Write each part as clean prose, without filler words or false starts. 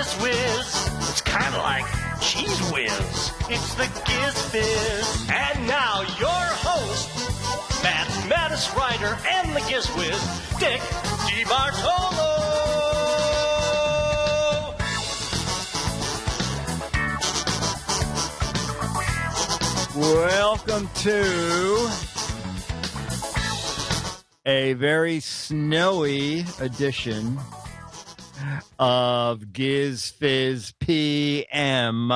Giz Whiz. It's kind of like cheese whiz. It's the Giz Fiz. And now your host, mathematics writer and the Giz Whiz, Dick DeBartolo. Welcome to a very snowy edition of GizFiz PM.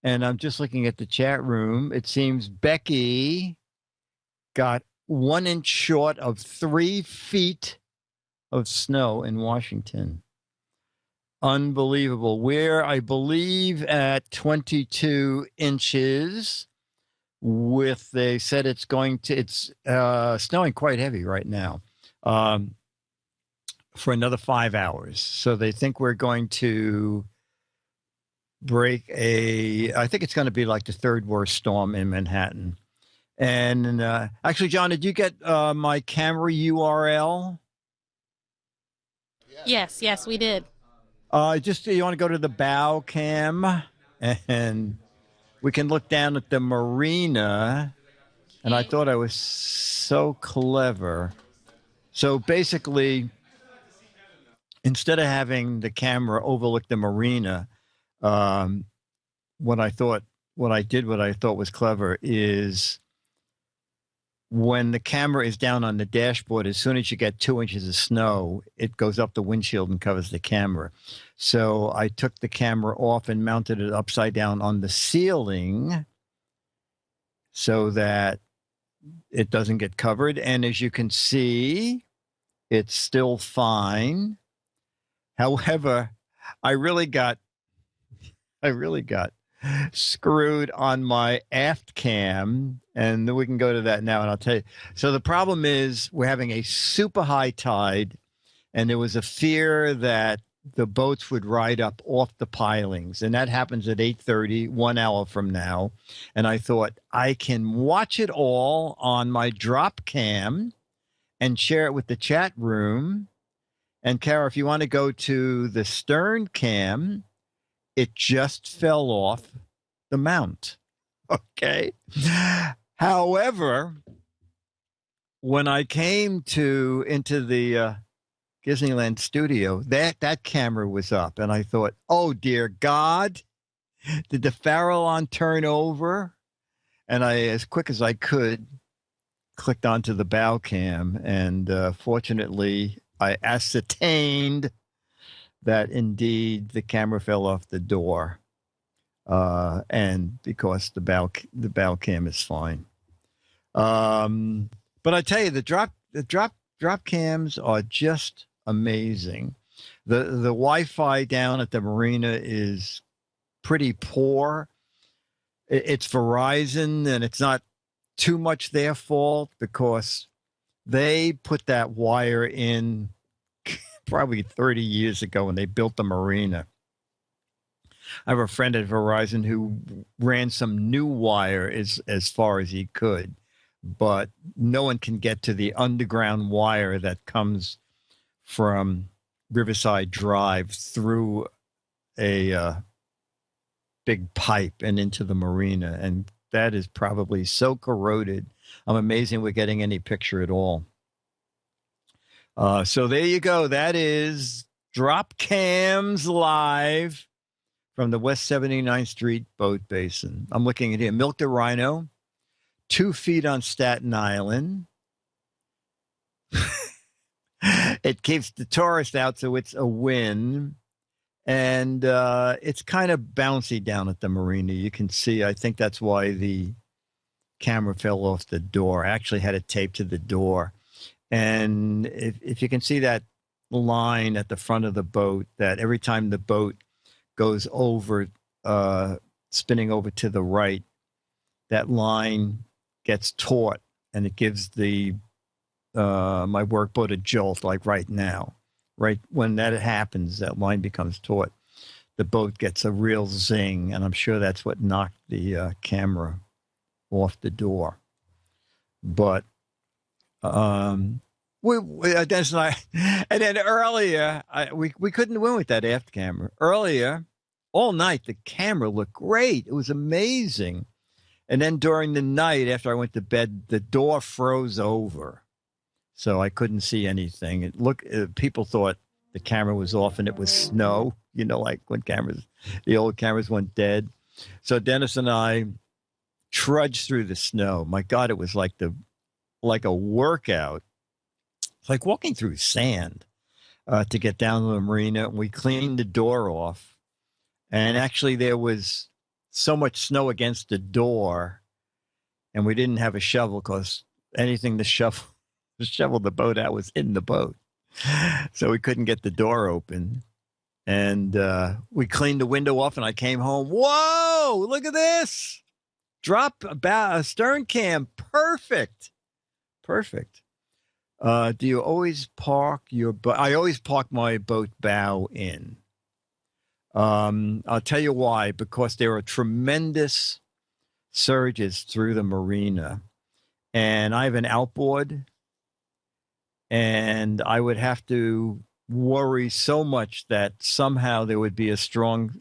And I'm just looking at the chat room. It seems Becky got 1 inch short of 3 feet of snow in Washington. Unbelievable. We're, I believe, at 22 inches with, they said it's snowing quite heavy right now for another 5 hours. So they think we're going to break I think it's going to be like the third worst storm in Manhattan. And actually, John, did you get my camera URL? Yes, we did. You want to go to the bow cam and we can look down at the marina. And I thought I was so clever. So basically, instead of having the camera overlook the marina, what I thought was clever is when the camera is down on the dashboard, as soon as you get 2 inches of snow, it goes up the windshield and covers the camera. So I took the camera off and mounted it upside down on the ceiling so that it doesn't get covered. And as you can see, it's still fine. However, I really got screwed on my aft cam, and then we can go to that now, and I'll tell you. So the problem is we're having a super high tide, and there was a fear that the boats would ride up off the pilings, and that happens at 8:30, 1 hour from now. And I thought I can watch it all on my drop cam and share it with the chat room. And Kara, if you want to go to the stern cam, it just fell off the mount. Okay. However, when I came into the Disneyland studio, that camera was up, and I thought, oh dear God, did the Farallon turn over? And I, as quick as I could, clicked onto the bow cam, and fortunately, I ascertained that indeed the camera fell off the door, and because the bow cam is fine. But I tell you, the drop cams are just amazing. The Wi-Fi down at the marina is pretty poor. It's Verizon, and it's not too much their fault because they put that wire in probably 30 years ago when they built the marina. I have a friend at Verizon who ran some new wire as far as he could, but no one can get to the underground wire that comes from Riverside Drive through a big pipe and into the marina. And that is probably so corroded. I'm amazing we're getting any picture at all. So there you go. That is Drop Cams Live from the West 79th Street Boat Basin. I'm looking at here. Milk the Rhino, 2 feet on Staten Island. It keeps the tourist out, so it's a win. And it's kind of bouncy down at the marina. You can see, I think that's why the camera fell off the door. I actually had it taped to the door. And if you can see that line at the front of the boat, that every time the boat goes over, spinning over to the right, that line gets taut, and it gives the my workboat a jolt, like right now. Right when that happens, that line becomes taut. The boat gets a real zing, and I'm sure that's what knocked the camera off the door. But Dennis and I, and then earlier, we couldn't win with that aft camera. Earlier, all night, the camera looked great. It was amazing. And then during the night, after I went to bed, the door froze over, so I couldn't see anything. People thought the camera was off, and it was snow. You know, like when the old cameras went dead. So Dennis and I trudged through the snow. My God, it was like a workout. It's like walking through sand to get down to the marina. We cleaned the door off, and actually there was so much snow against the door, and we didn't have a shovel because anything to shovel the boat out was in the boat. So we couldn't get the door open. And we cleaned the window off, and I came home. Whoa, look at this. Drop a stern cam. Perfect. Do you always park your boat? I always park my boat bow in. I'll tell you why. Because there are tremendous surges through the marina. And I have an outboard. And I would have to worry so much that somehow there would be a strong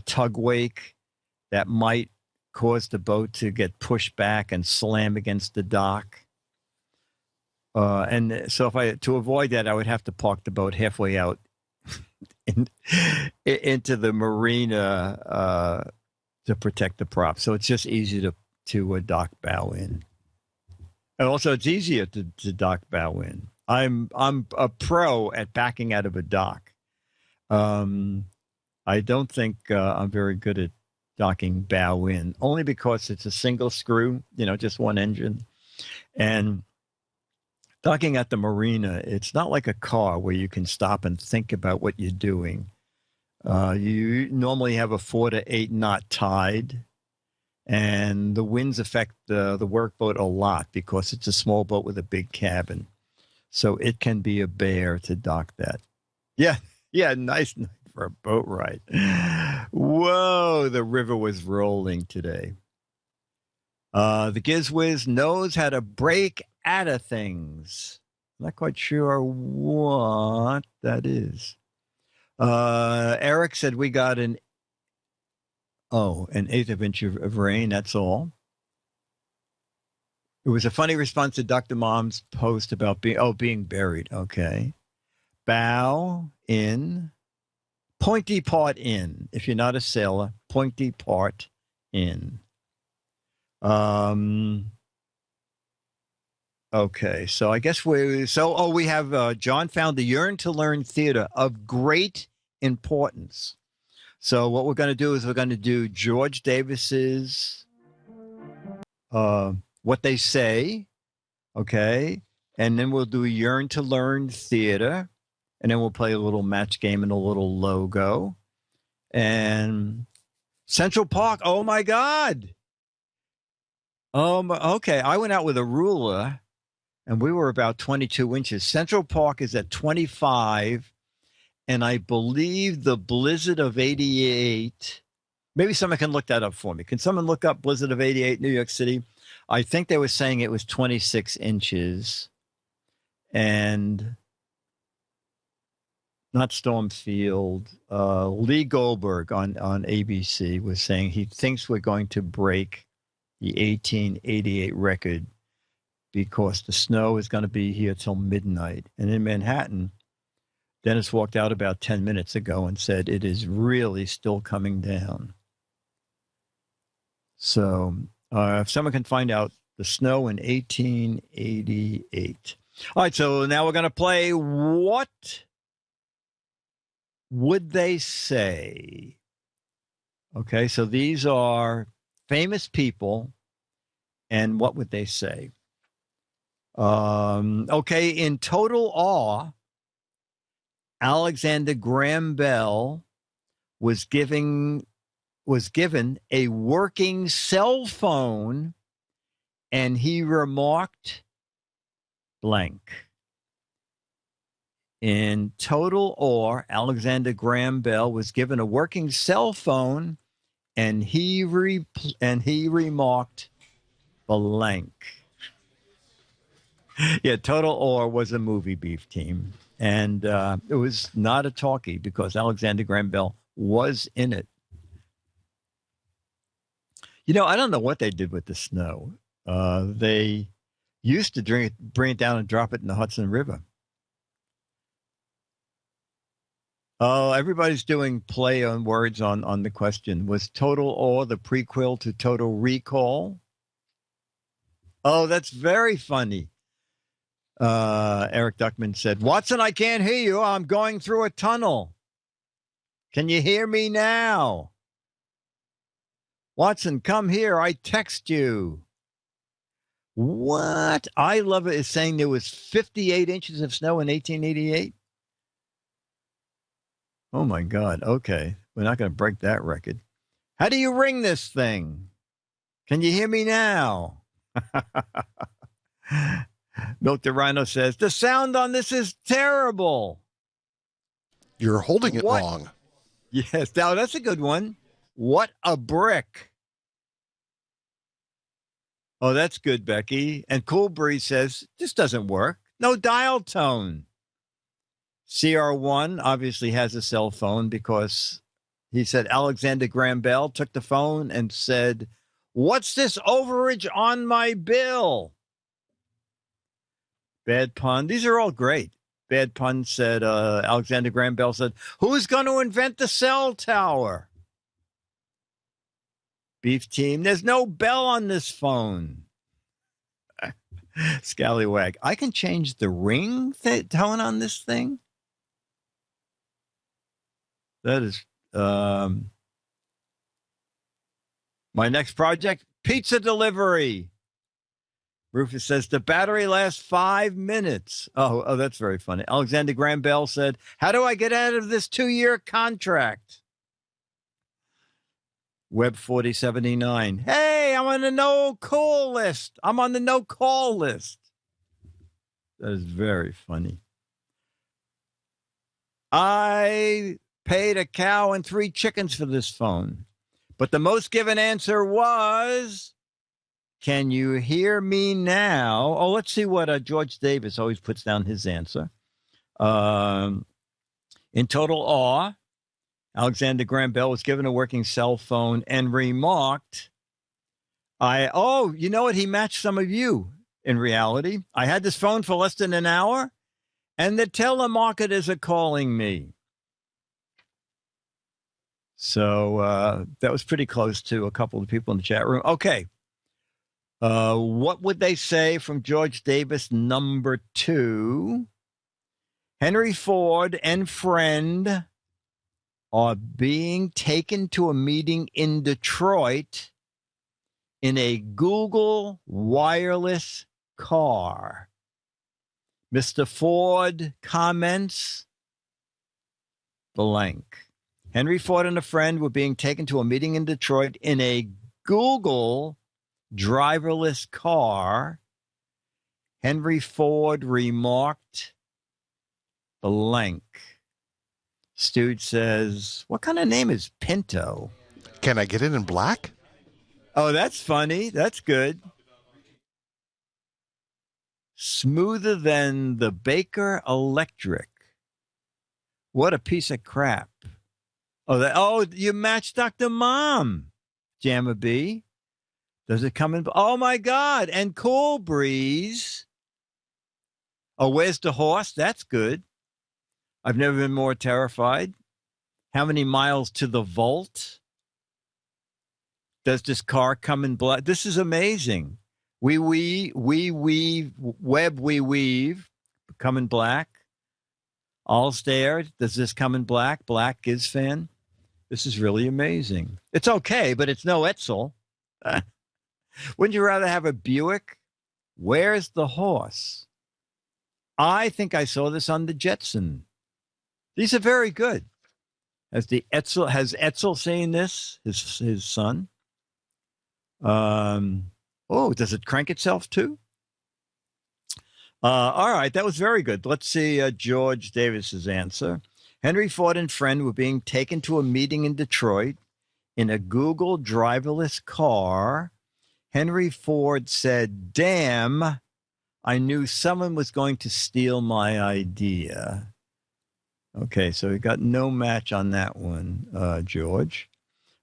tug wake that might cause the boat to get pushed back and slam against the dock. And so to avoid that, I would have to park the boat halfway out into the marina to protect the prop. So it's just easy to dock bow in. And also it's easier to dock bow in. I'm a pro at backing out of a dock. I don't think I'm very good at docking bow in, only because it's a single screw, just one engine. And docking at the marina, it's not like a car where you can stop and think about what you're doing. You normally have a 4 to 8 knot tide, and the winds affect the workboat a lot because it's a small boat with a big cabin. So it can be a bear to dock that. Yeah, nice night for a boat ride. Whoa, the river was rolling today. The GizFiz knows how to break out of things. Not quite sure what that is. Eric said we got an eighth of an inch of rain. That's all. It was a funny response to Dr. Mom's post about being buried. Okay. Bow in, pointy part in. If you're not a sailor, pointy part in. Okay, so I guess we have John found the Yearn to Learn Theater of great importance. So what we're going to do is we're going to do George Davis's What They Say, okay, and then we'll do Yearn to Learn Theater, and then we'll play a little match game and a little logo. And Central Park, oh my God. Okay, I went out with a ruler, and we were about 22 inches. Central Park is at 25, and I believe the blizzard of 88, maybe someone can look that up for me. Can someone look up blizzard of 88, New York City? I think they were saying it was 26 inches. And not Stormfield, Lee Goldberg on ABC was saying he thinks we're going to break the 1888 record because the snow is going to be here till midnight. And in Manhattan, Dennis walked out about 10 minutes ago and said it is really still coming down. So if someone can find out the snow in 1888. All right, so now we're going to play What Would They Say? Okay, so these are famous people, and what would they say? Okay, in total awe, Alexander Graham Bell was given a working cell phone, and he remarked blank. In total awe, Alexander Graham Bell was given a working cell phone, and he remarked blank. Yeah, Total Or was a movie, Beef Team. And it was not a talkie because Alexander Graham Bell was in it. You know, I don't know what they did with the snow. They used to bring it down and drop it in the Hudson River. Oh, everybody's doing play on words on the question. Was Total Or the prequel to Total Recall? Oh, that's very funny. Eric Duckman said, Watson, I can't hear you. I'm going through a tunnel. Can you hear me now? Watson, come here. I text you. What? I Love It is saying there was 58 inches of snow in 1888. Oh, my God. Okay. We're not going to break that record. How do you ring this thing? Can you hear me now? Milk the Rhino says, the sound on this is terrible. You're holding it wrong. Yes, now that's a good one. What a brick. Oh, that's good, Becky. And Cool Breeze says, this doesn't work. No dial tone. CR1 obviously has a cell phone because he said Alexander Graham Bell took the phone and said, what's this overage on my bill? Bad pun. These are all great. Bad pun said, Alexander Graham Bell said, who's going to invent the cell tower? Beef Team, there's no bell on this phone. Scallywag, I can change the ring tone on this thing? That is my next project, pizza delivery. Rufus says, the battery lasts 5 minutes. Oh, that's very funny. Alexander Graham Bell said, how do I get out of this 2-year contract? Web 4079. Hey, I'm on the no call list. I'm on the no call list. That is very funny. I paid a cow and 3 chickens for this phone, but the most given answer was, can you hear me now? Oh, let's see what George Davis always puts down his answer. In total awe, Alexander Graham Bell was given a working cell phone and remarked, you know what? He matched some of you in reality. I had this phone for less than an hour, and the telemarketers are calling me. So that was pretty close to a couple of people in the chat room. Okay. What would they say from George Davis, number 2? Henry Ford and friend are being taken to a meeting in Detroit in a Google wireless car. Mr. Ford comments, blank. Henry Ford and a friend were being taken to a meeting in Detroit in a Google driverless car. Henry Ford remarked, blank. Stooge says, what kind of name is Pinto? Can I get it in black? Oh, that's funny. That's good. Smoother than the Baker Electric. What a piece of crap. Oh, you matched Dr. Mom, Jamma B. Does it come in? Oh, my God. And Cool Breeze. Oh, where's the horse? That's good. I've never been more terrified. How many miles to the vault? Does this car come in black? This is amazing. We weave, web we weave, come in black. All stared. Does this come in black? Black Giz fan. This is really amazing. It's okay, but it's no Etzel. Wouldn't you rather have a Buick? Where's the horse? I think I saw this on the Jetson. These are very good. Has Etzel seen this? His son? Does it crank itself too? All right, that was very good. Let's see George Davis's answer. Henry Ford and friend were being taken to a meeting in Detroit in a Google driverless car. Henry Ford said, damn, I knew someone was going to steal my idea. Okay, so we got no match on that one, George.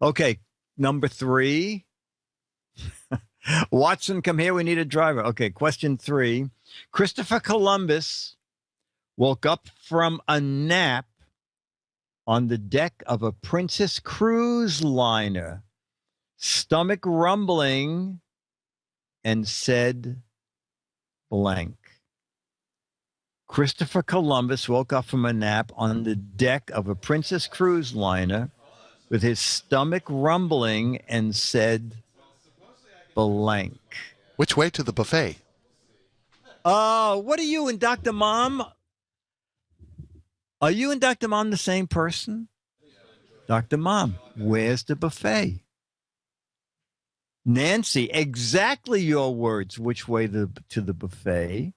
Okay, number 3. Watson, come here. We need a driver. Okay, question 3. Christopher Columbus woke up from a nap on the deck of a Princess cruise liner, stomach rumbling, and said blank. Christopher Columbus woke up from a nap on the deck of a Princess cruise liner with his stomach rumbling and said blank. Which way to the buffet? What are you and Dr. Mom? Are you and Dr. Mom the same person? Dr. Mom, where's the buffet? Nancy, exactly your words. Which way to the buffet?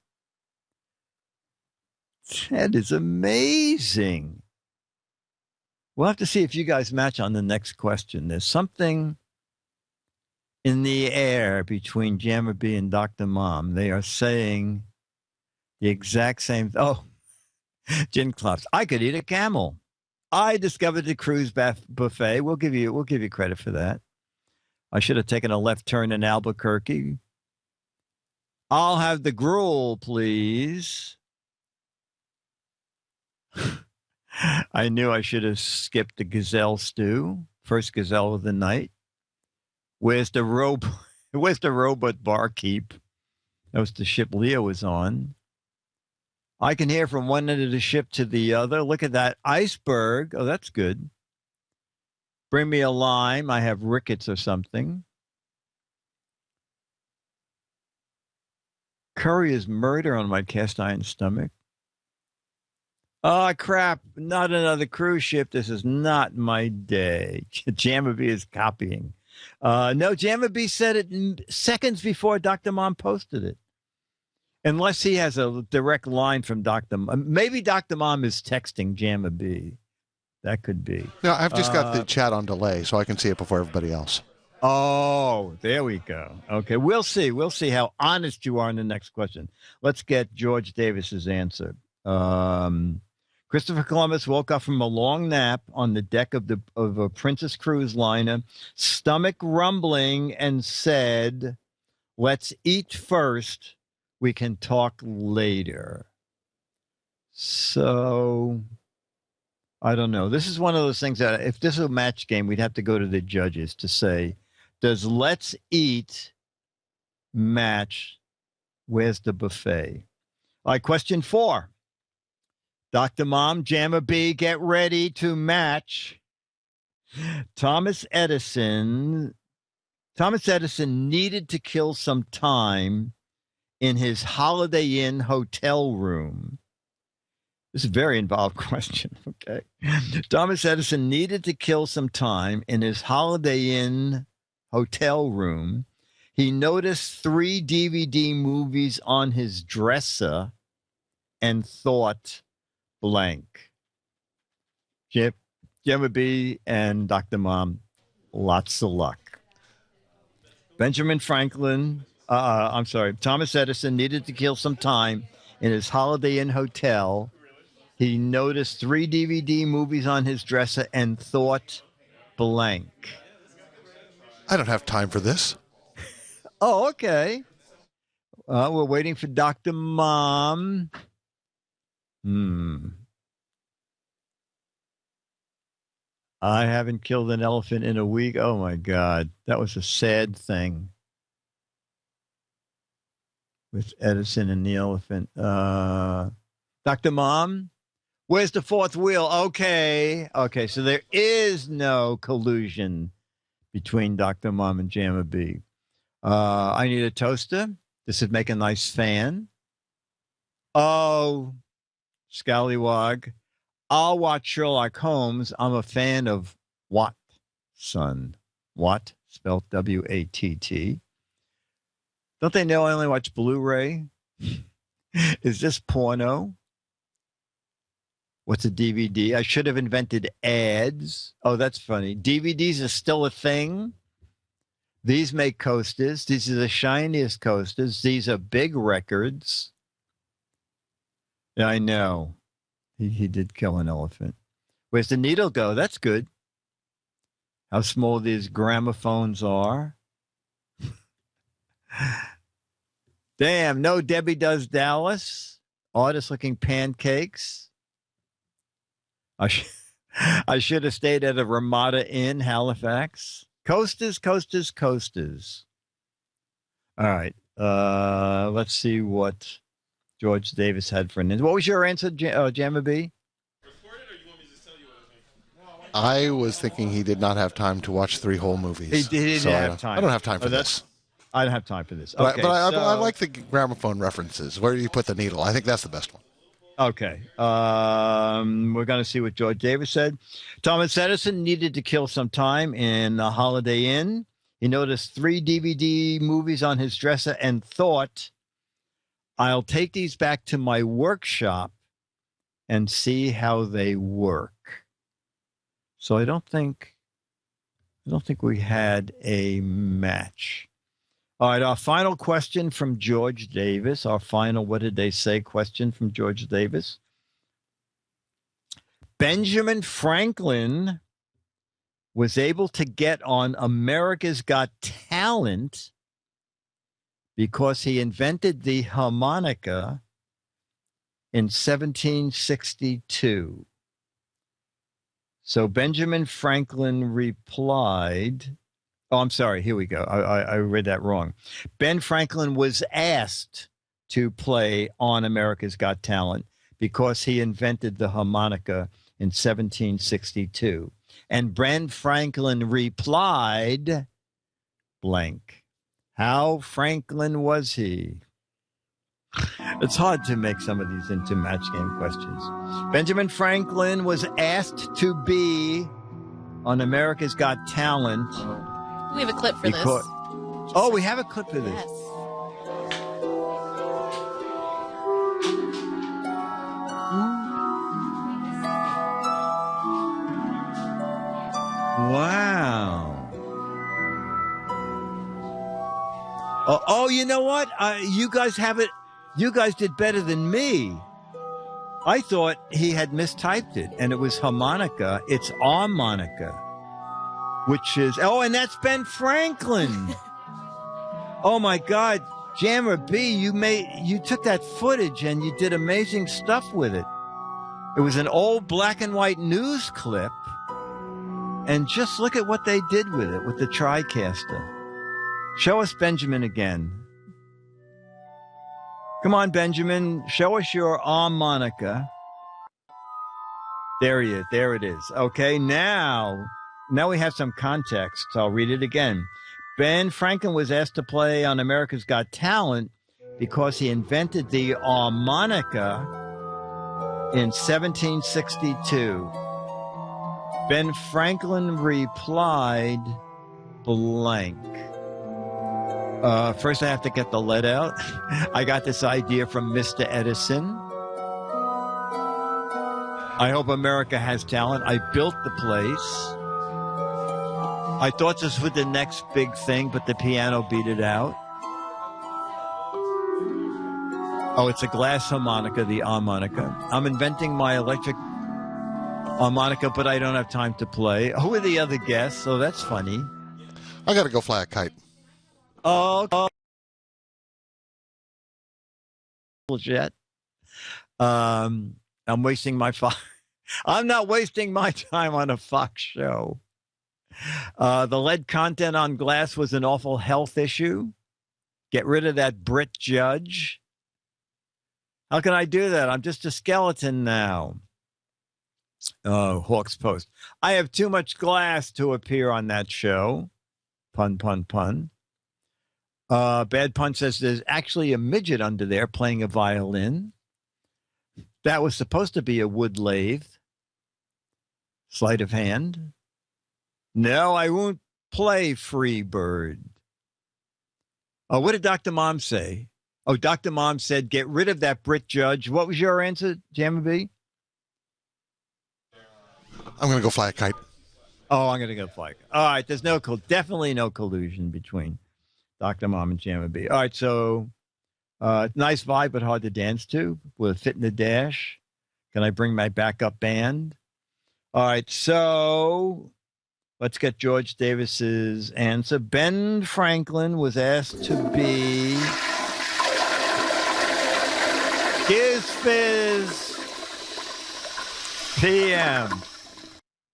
That is amazing. We'll have to see if you guys match on the next question. There's something in the air between Jammer B and Dr. Mom. They are saying the exact same. Oh, Gin Clubs. I could eat a camel. I discovered the cruise buffet. We'll give you credit for that. I should have taken a left turn in Albuquerque. I'll have the gruel, please. I knew I should have skipped the gazelle stew. First gazelle of the night. Where's the robot barkeep? That was the ship Leo was on. I can hear from one end of the ship to the other. Look at that iceberg. Oh, that's good. Bring me a lime. I have rickets or something. Curry is murder on my cast iron stomach. Oh, crap. Not another cruise ship. This is not my day. Jammerby is copying. No, Jammerby said it seconds before Dr. Mom posted it. Unless he has a direct line from Dr. Mom. Maybe Dr. Mom is texting Jammerby. That could be. No, I've just got the chat on delay, so I can see it before everybody else. Oh, there we go. Okay, we'll see. We'll see how honest you are in the next question. Let's get George Davis's answer. Christopher Columbus woke up from a long nap on the deck of a Princess cruise liner, stomach rumbling, and said, "Let's eat first. We can talk later." So, I don't know. This is one of those things that if this is a match game, we'd have to go to the judges to say, does let's eat match? Where's the buffet? All right, question 4. Dr. Mom, Jammer B, get ready to match. Thomas Edison needed to kill some time in his Holiday Inn hotel room. This is a very involved question, okay? Thomas Edison needed to kill some time in his Holiday Inn hotel room. He noticed 3 DVD movies on his dresser and thought blank. Gemma B and Dr. Mom, lots of luck. Thomas Edison needed to kill some time in his Holiday Inn hotel. He noticed 3 DVD movies on his dresser and thought blank. I don't have time for this. Oh, okay. We're waiting for Dr. Mom. I haven't killed an elephant in a week. Oh, my God. That was a sad thing with Edison and the elephant. Dr. Mom, where's the 4th wheel? Okay. Okay, so there is no collusion between Dr. Mom and Jammer B. I need a toaster. This would make a nice fan. Oh, Scallywog. I'll watch Sherlock Holmes. I'm a fan of Watson. Watt, spelled W-A-T-T. Don't they know I only watch Blu-ray? Is this porno? What's a DVD? I should have invented ads. Oh, that's funny. DVDs are still a thing. These make coasters. These are the shiniest coasters. These are big records. Yeah, I know. He did kill an elephant. Where's the needle go? That's good. How small these gramophones are. Damn, no Debbie Does Dallas. Artist looking pancakes. I should have stayed at a Ramada Inn, Halifax. Coasters, coasters, coasters. All right. Let's see what George Davis had for an answer. What was your answer, Jamma B? I was thinking he did not have time to watch 3 whole movies. He didn't have time. I don't have time for this. I don't have time for this. But, Okay, but I like the gramophone references. Where do you put the needle? I think that's the best one. Okay. We're going to see what George Davis said. Thomas Edison needed to kill some time in a Holiday Inn. He noticed 3 DVD movies on his dresser and thought, I'll take these back to my workshop and see how they work. So I don't think we had a match. All right, our final question from George Davis. Our final, what did they say, question from George Davis. Benjamin Franklin was able to get on America's Got Talent because he invented the harmonica in 1762. So Benjamin Franklin replied, oh, I'm sorry, here we go. I read that wrong. Ben Franklin was asked to play on America's Got Talent because he invented the harmonica in 1762. And Ben Franklin replied, blank. How Franklin was he? It's hard to make some of these into match game questions. Benjamin Franklin was asked to be on America's Got Talent. We have a clip for this. Oh, we have a clip for this. Yes. Wow. Oh, you know what? You guys have it. You guys did better than me. I thought he had mistyped it, and it was harmonica. It's harmonica, which is, and that's Ben Franklin. Oh my God, Jammer B, you took that footage and you did amazing stuff with it. It was an old black and white news clip, and just look at what they did with it, with the TriCaster. Show us Benjamin again. Come on, Benjamin. Show us your harmonica. There it is. Okay, now we have some context. I'll read it again. Ben Franklin was asked to play on America's Got Talent because he invented the harmonica in 1762. Ben Franklin replied, blank. First, I have to get the lead out. I got this idea from Mr. Edison. I hope America has talent. I built the place. I thought this was the next big thing, but the piano beat it out. Oh, it's a glass harmonica, the harmonica. I'm inventing my electric harmonica, but I don't have time to play. Who are the other guests? So that's funny. I got to go fly a kite. Oh, jet. I'm wasting my I'm not wasting my time on a Fox show. The lead content on glass was an awful health issue. Get rid of that Brit judge. How can I do that? I'm just a skeleton now. Oh, Hawks Post. I have too much glass to appear on that show. Pun, pun, pun. Bad Pun says there's actually a midget under there playing a violin. That was supposed to be a wood lathe. Sleight of hand. No, I won't play Free Bird. Oh, what did Dr. Mom say? Oh, Dr. Mom said, get rid of that Brit judge. What was your answer, Jamma B? I'm going to go fly a kite. Oh, I'm going to go Fleck. All right, there's definitely no collusion between Dr. Mom and Jamma B. All right, so nice vibe, but hard to dance to. Will it fit in the dash? Can I bring my backup band? All right, so let's get George Davis's answer. Ben Franklin was asked to be Giz Fiz PM.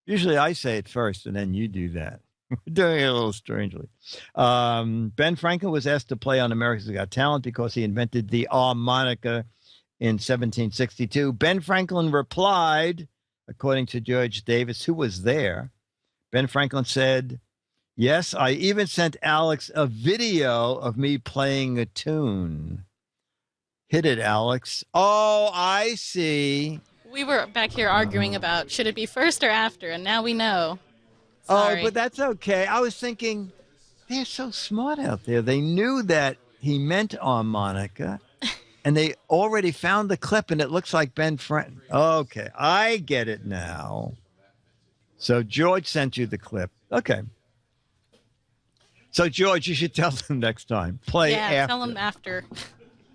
Usually I say it first, and then you do that. We're doing it a little strangely. Ben Franklin was asked to play on America's Got Talent because he invented the harmonica in 1762. Ben Franklin replied, according to George Davis, who was there. Ben Franklin said, yes, I even sent Alex a video of me playing a tune. Hit it, Alex. Oh, I see. We were back here arguing about should it be first or after, and now we know. Sorry. Oh, but that's okay. I was thinking, they're so smart out there. They knew that he meant harmonica, and they already found the clip, and it looks like Ben Franklin. Okay, I get it now. So George sent you the clip. Okay. So, George, you should tell them next time. Play after. Yeah, tell them after.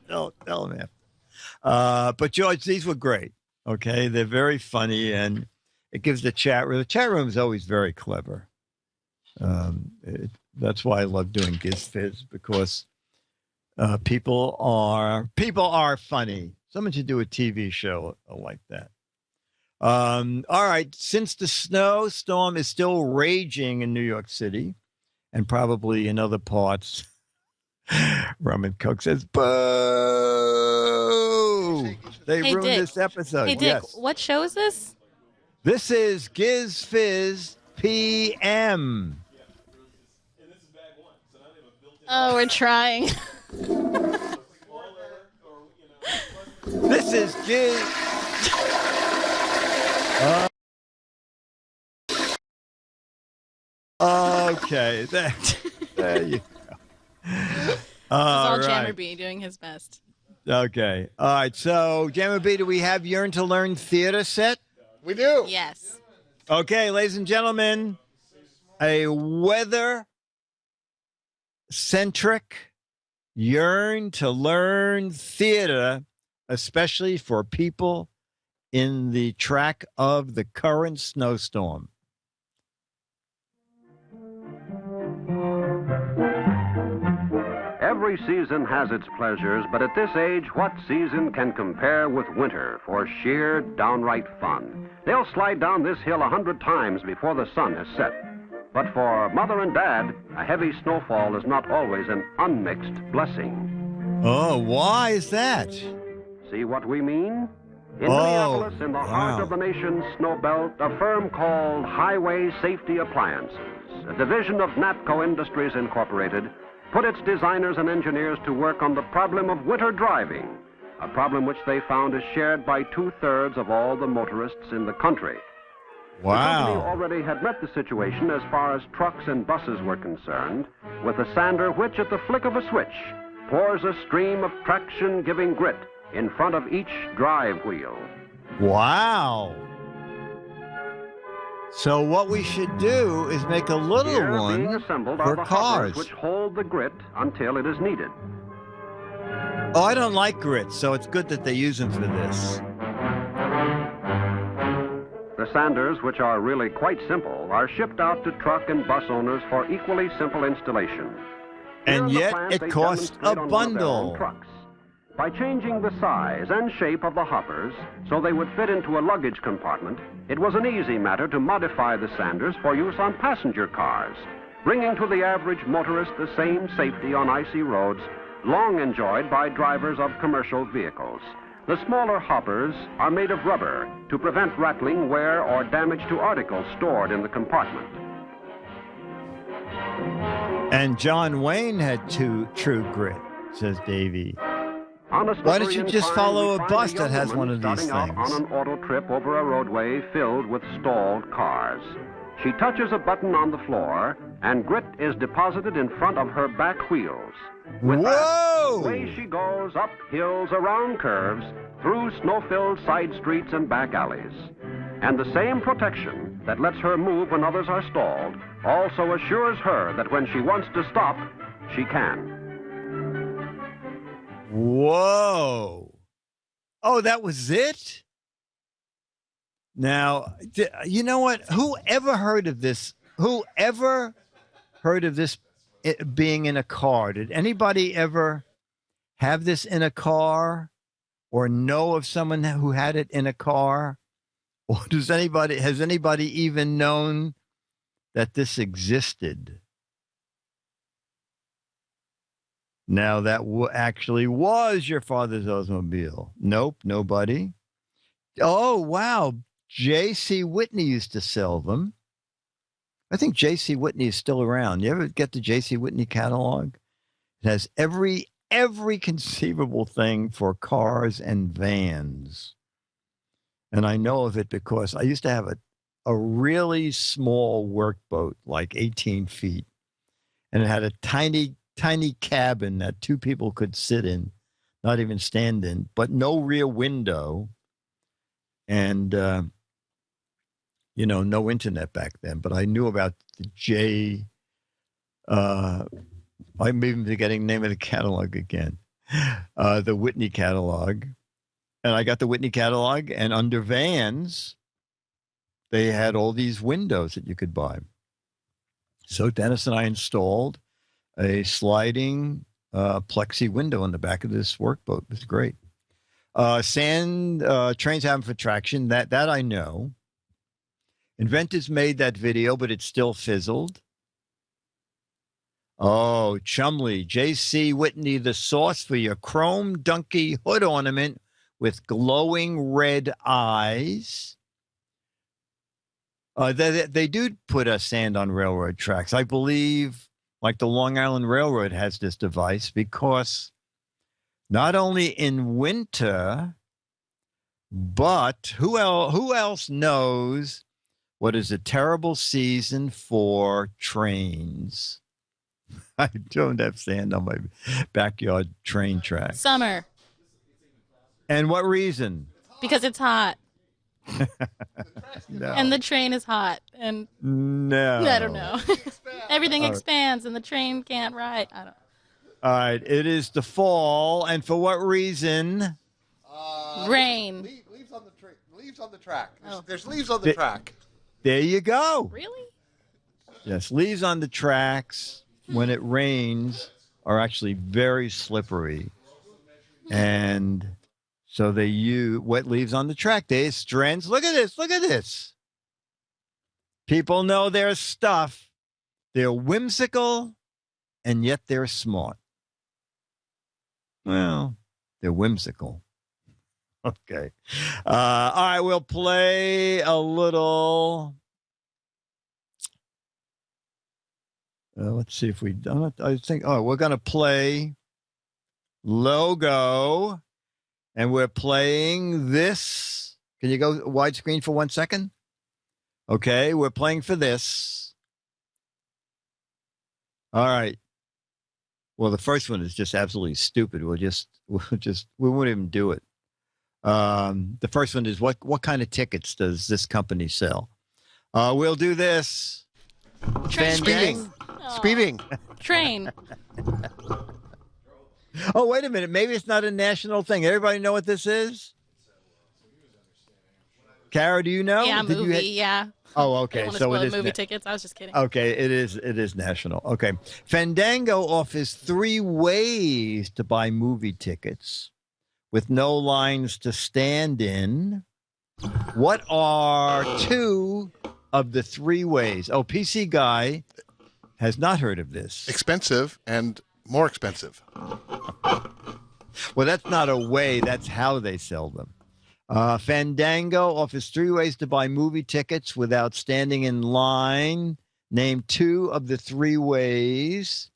Tell them after. But, George, these were great. Okay, they're very funny, and it gives the chat room. The chat room is always very clever. That's why I love doing GizFiz, because people are funny. Someone should do a TV show like that. All right, since the snowstorm is still raging in New York City, and probably in other parts, Rum and Coke says, boo! They ruined Dick. this episode. Hey, Dick, Yes. what show is this? This is GizFiz PM. Oh, we're trying. This is Giz. Okay. There you go. This is all right. Jammer B doing his best. Okay. All right. So, Jammer B, do we have Yearn to Learn theater set? We do. Yes. Okay, ladies and gentlemen, a weather-centric Yearn to Learn theater, especially for people in the track of the current snowstorm. Every season has its pleasures, but at this age, what season can compare with winter for sheer, downright fun? They'll slide down this hill 100 times before the sun has set. But for Mother and Dad, a heavy snowfall is not always an unmixed blessing. Oh, why is that? See what we mean? In Oh, Minneapolis, in the wow. heart of the nation's snow belt, a firm called Highway Safety Appliances, a division of NAPCO Industries Incorporated, put its designers and engineers to work on the problem of winter driving, a problem which they found is shared by 2/3 of all the motorists in the country. The company Wow. already had met the situation as far as trucks and buses were concerned, with a sander which, at the flick of a switch, pours a stream of traction-giving grit in front of each drive wheel. Wow. So what we should do is make a little Here, being one assembled for are the cars. hoppers which hold the grit until it is needed. Oh, I don't like grits, so it's good that they use them for this. The sanders, which are really quite simple, are shipped out to truck and bus owners for equally simple installation. Here And in the yet plant, it they costs demonstrate a on one of their own bundle. trucks. By changing the size and shape of the hoppers so they would fit into a luggage compartment, it was an easy matter to modify the sanders for use on passenger cars, bringing to the average motorist the same safety on icy roads long enjoyed by drivers of commercial vehicles. The smaller hoppers are made of rubber to prevent rattling, wear, or damage to articles stored in the compartment. And John Wayne had true grit, says Davey. On a Why don't you slippery just incline, follow we a find bus young that has woman one of these starting out things? on an auto trip over a roadway filled with stalled cars. She touches a button on the floor, and grit is deposited in front of her back wheels. With Whoa! that, away she goes up hills, around curves, through snow-filled side streets and back alleys. And the same protection that lets her move when others are stalled also assures her that when she wants to stop, she can. Whoa. Oh, that was it? Now, you know what? Whoever heard of this? Whoever heard of this being in a car? Did anybody ever have this in a car or know of someone who had it in a car? Or has anybody even known that this existed? Now, that actually was your father's Oldsmobile. Nope, nobody. Oh, wow. J.C. Whitney used to sell them. I think J.C. Whitney is still around. You ever get the J.C. Whitney catalog? It has every conceivable thing for cars and vans. And I know of it because I used to have a really small workboat, like 18 feet. And it had a tiny cabin that two people could sit in, not even stand in, but no rear window. And, no internet back then. But I knew about the I'm even forgetting the name of the catalog again. The Whitney catalog. And I got the Whitney catalog, and under vans, they had all these windows that you could buy. So Dennis and I installed a sliding plexi window in the back of this workboat. It was great. Trains having for traction, that I know. Inventors made that video, but it still fizzled. Oh, Chumley, J.C. Whitney, the source for your chrome donkey hood ornament with glowing red eyes. They do put sand on railroad tracks. I believe, like the Long Island Railroad has this device because not only in winter, but who else knows what is a terrible season for trains? I don't have sand on my backyard train track. Summer. And what reason? Because it's hot. No. And the train is hot. And no. I don't know. Everything expands and the train can't ride. I don't know. All right. It is the fall. And for what reason? Rain. Leaves on the track. Oh. There's leaves on the track. There you go. Really? Yes. Leaves on the tracks when it rains are actually very slippery. And so they use wet leaves on the track. They strands. Look at this. Look at this. People know their stuff. They're whimsical, and yet they're smart. Well, they're whimsical. Okay. All right, we'll play a little. Let's see if we don't. I think. Oh, we're going to play Logo, and we're playing this. Can you go widescreen for 1 second? Okay, we're playing for this. All right. Well, the first one is just absolutely stupid. We won't even do it. The first one is what kind of tickets does this company sell? We'll do this. Speeding. Speeding. Train. Oh, wait a minute. Maybe it's not a national thing. Everybody know what this is? Kara, do you know? Yeah, movie, yeah. Oh, okay. So it is movie tickets. I was just kidding. Okay, it is national. Okay. Fandango offers 3 ways to buy movie tickets with no lines to stand in. What are 2 of the 3 ways? Oh, PC Guy has not heard of this. Expensive and more expensive. Well, that's not a way. That's how they sell them. Fandango offers 3 ways to buy movie tickets without standing in line. Name 2 of the 3 ways.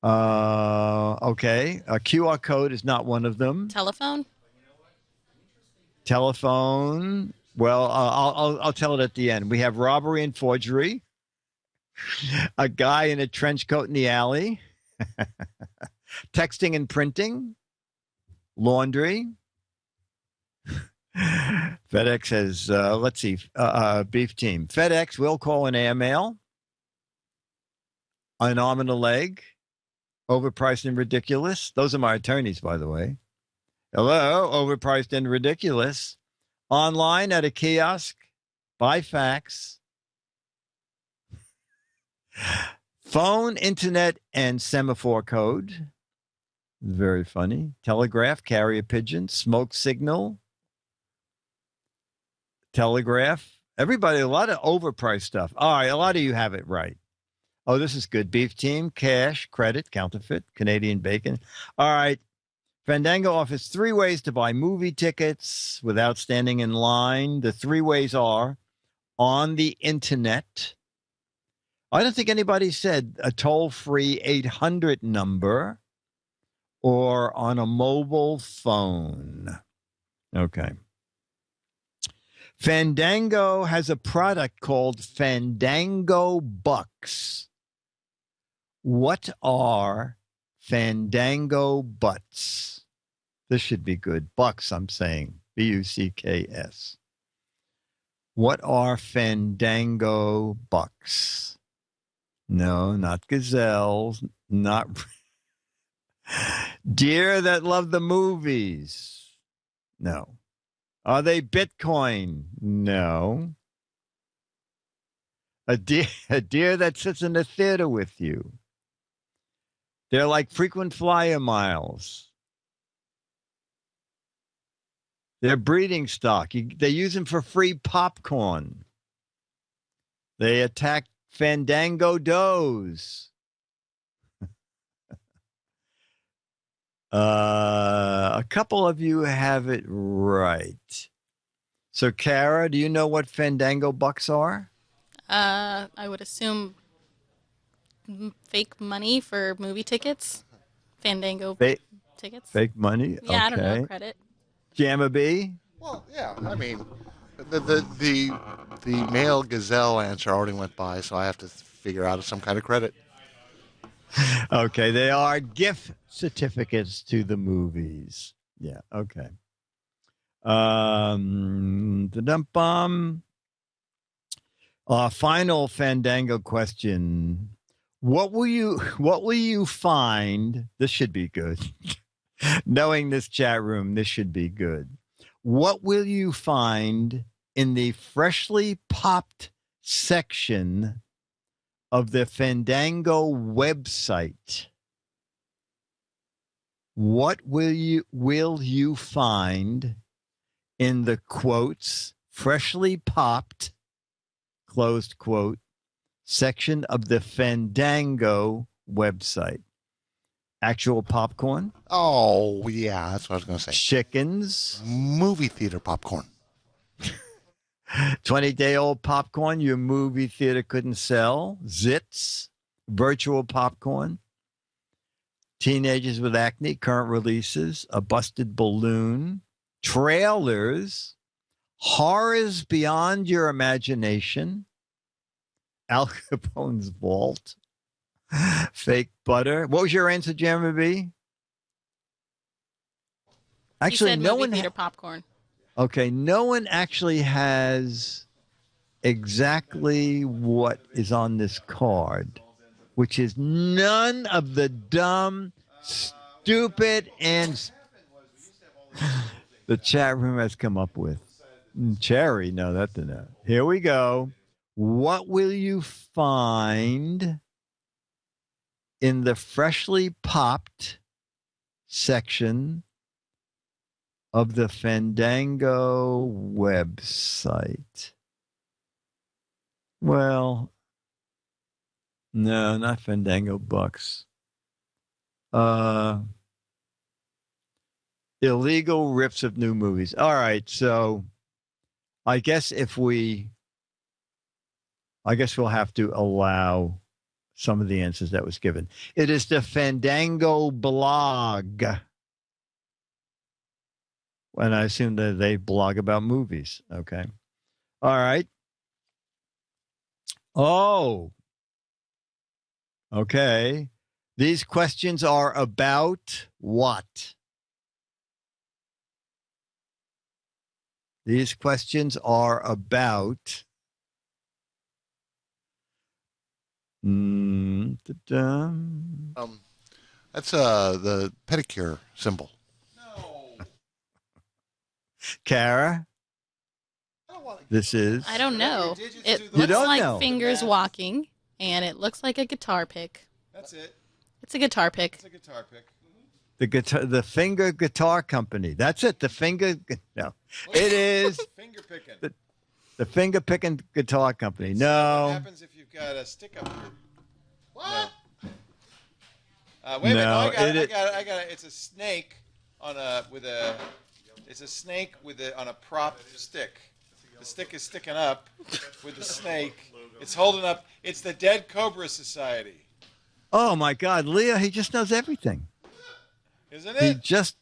Okay. A QR code is not one of them. Telephone. Well, I'll tell it at the end. We have robbery and forgery. A guy in a trench coat in the alley. Texting and printing. Laundry. FedEx has, let's see, beef team. FedEx will call an airmail, an arm and a leg, overpriced and ridiculous. Those are my attorneys, by the way. Hello, overpriced and ridiculous. Online at a kiosk, by fax. Phone, internet, and semaphore code. Very funny. Telegraph, carrier pigeon, smoke signal. Telegraph. Everybody, a lot of overpriced stuff. All right, a lot of you have it right. Oh, this is good. Beef team, cash, credit, counterfeit, Canadian bacon. All right. Fandango offers 3 ways to buy movie tickets without standing in line. The 3 ways are on the internet. I don't think anybody said a toll-free 800 number or on a mobile phone. Okay. Fandango has a product called Fandango Bucks. What are Fandango Butts? This should be good. Bucks, I'm saying. Bucks. What are Fandango Bucks? No, not gazelles. Not deer that love the movies. No. Are they Bitcoin? No. A deer that sits in the theater with you. They're like frequent flyer miles. They're breeding stock. They use them for free popcorn. They attack Fandango does. A couple of you have it right. So, Kara, do you know what Fandango Bucks are? I would assume fake money for movie tickets. Fandango tickets. Fake money? Yeah, okay. I don't know. Credit. Jamma B? Well, yeah. I mean, the male gazelle answer already went by, so I have to figure out some kind of credit. Okay, they are gift certificates to the movies. Yeah, okay. Final Fandango question. What will you find? This should be good. Knowing this chat room, this should be good. What will you find in the freshly popped section of the Fandango website? What will you find in the quotes freshly popped closed quote section of the Fandango website? Actual popcorn? Oh, yeah, that's what I was going to say. Chickens? Movie theater popcorn. 20-day-old popcorn your movie theater couldn't sell. Zits? Virtual popcorn? Teenagers with acne, current releases, a busted balloon, trailers, horrors beyond your imagination, Al Capone's vault, fake butter. What was your answer, Jeremy B? Actually, you said no movie one theater popcorn. Okay, no one actually has exactly what is on this card, which is none of the dumb, stupid, and the chat room has come up with. Cherry, no, that's enough. Here we go. What will you find in the freshly popped section of the Fandango website? Well, no, not Fandango Bucks. Illegal rips of new movies. All right, so I guess we'll have to allow some of the answers that was given. It is the Fandango blog. And I assume that they blog about movies. Okay. All right. Oh. Okay. These questions are about what? These questions are about That's the pedicure symbol. Kara. This is. I don't know. It You looks don't like know. fingers walking, and it looks like a guitar pick. That's it. It's a guitar pick. It's a guitar pick. The Finger Guitar Company. That's it. The Finger. No, it is Finger picking. the Finger Picking Guitar Company. What No, happens if you've got a stick up here? What? Wait a minute. No, No, I got it- it. It's a snake on a It's a snake on a prop stick. The stick is sticking up with the snake. It's holding up. It's the Dead Cobra Society, oh my God, Leo, he just knows everything. isn't He it? just.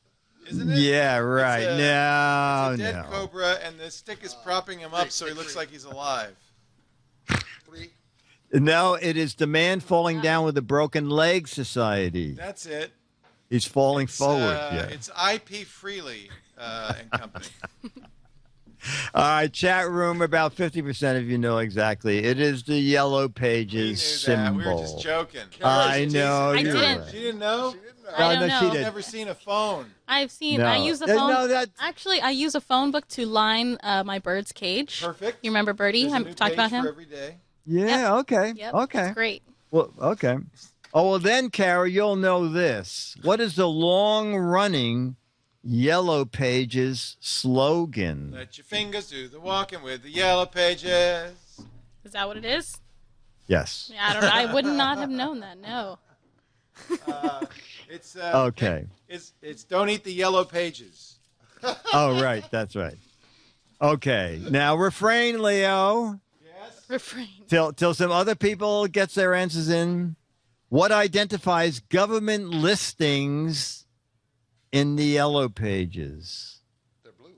Isn't it? Yeah, right. It's a No, dead no. cobra, and the stick is propping him up so he looks like he's alive. No, it is the Man Falling Down with a Broken Leg Society. That's it. He's falling forward. Yeah. It's IP Freely and Company. All right, chat room. About 50% of you know exactly. It is the Yellow We Pages knew that. symbol. We were just joking. I know. I you're didn't. right. She didn't know? I don't no, she know. did. Never seen a phone. I've seen. No. I use a No, phone. that- Actually, I use a phone book to line my bird's cage. Perfect. You remember Birdie? There's a I new talked page about for him. every day. Yeah. Okay. Yep. Okay. It's great. Well. Okay. Oh well, then, Kara, you'll know this. What is the long-running Yellow Pages slogan? Let your fingers do the walking with the yellow pages. Is that what it is? Yes. Yeah, I don't know. I would not have known that. No. It's Okay. It's don't eat the yellow pages. Oh, right. That's right. Okay. Now, refrain, Leo. Yes. Refrain. Till some other people gets their answers in. What identifies government listings in the Yellow Pages? They're blue.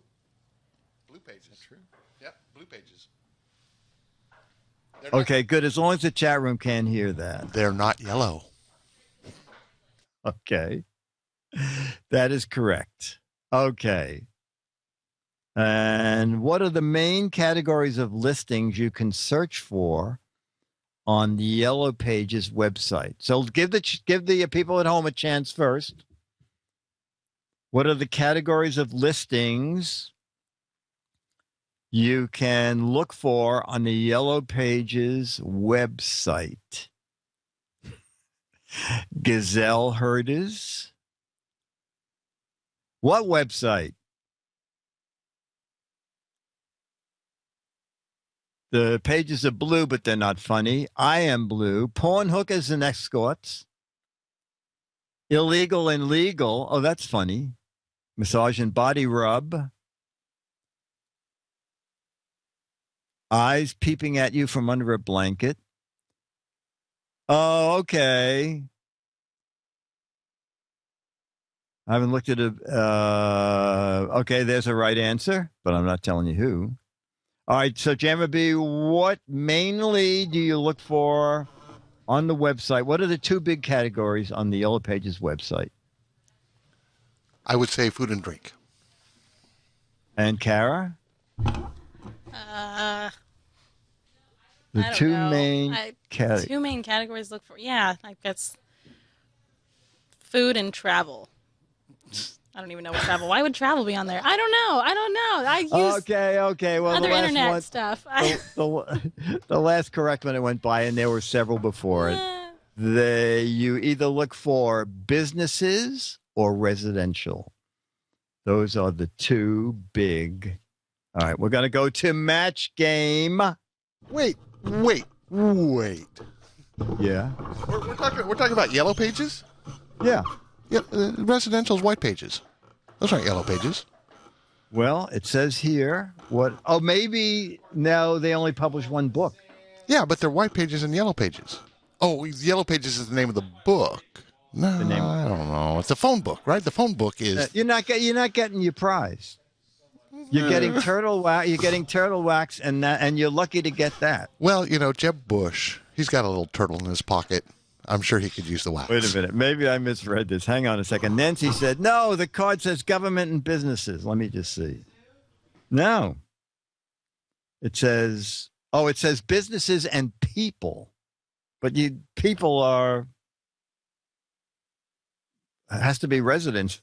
Blue pages. True. Yep, blue pages. Okay, good. As long as the chat room can hear that. They're not yellow. Okay. That is correct. Okay. And what are the main categories of listings you can search for on the Yellow Pages website? So give the people at home a chance first. What are the categories of listings you can look for on the Yellow Pages website? Gazelle herders. What website? The pages are blue, but they're not funny. I am blue. Porn hookers and escorts. Illegal and legal. Oh, that's funny. Massage and body rub. Eyes peeping at you from under a blanket. Oh, okay. I haven't looked at it. Okay, there's a right answer, but I'm not telling you who. All right, so Jammer B, what mainly do you look for on the website? What are the two big categories on the Yellow Pages website? I would say food and drink. And Kara? I The don't two know. main categories. Two main categories to look for. Yeah, I guess food and travel. I don't even know what travel. Why would travel be on there? I don't know. I use Okay. Well, other the last internet one, stuff. the last correct one that went by, and there were several before it. You either look for businesses or residential. Those are the two big. All right, we're going to go to match game. Wait. Yeah. We're talking about yellow pages? Yeah. Yeah, residential's white pages. Those aren't yellow pages. Well, it says here what? Oh, maybe no. They only publish one book. Yeah, but they're white pages and yellow pages. Oh, yellow pages is the name of the book. No, I don't know. It's a phone book, right? The phone book is. You're not getting your prize. You're getting turtle wax. You're getting turtle wax, and you're lucky to get that. Well, Jeb Bush, he's got a little turtle in his pocket. I'm sure he could use the wax. Wait a minute. Maybe I misread this. Hang on a second. Nancy said, no, the card says government and businesses. Let me just see. No. It says businesses and people. But people has to be residents.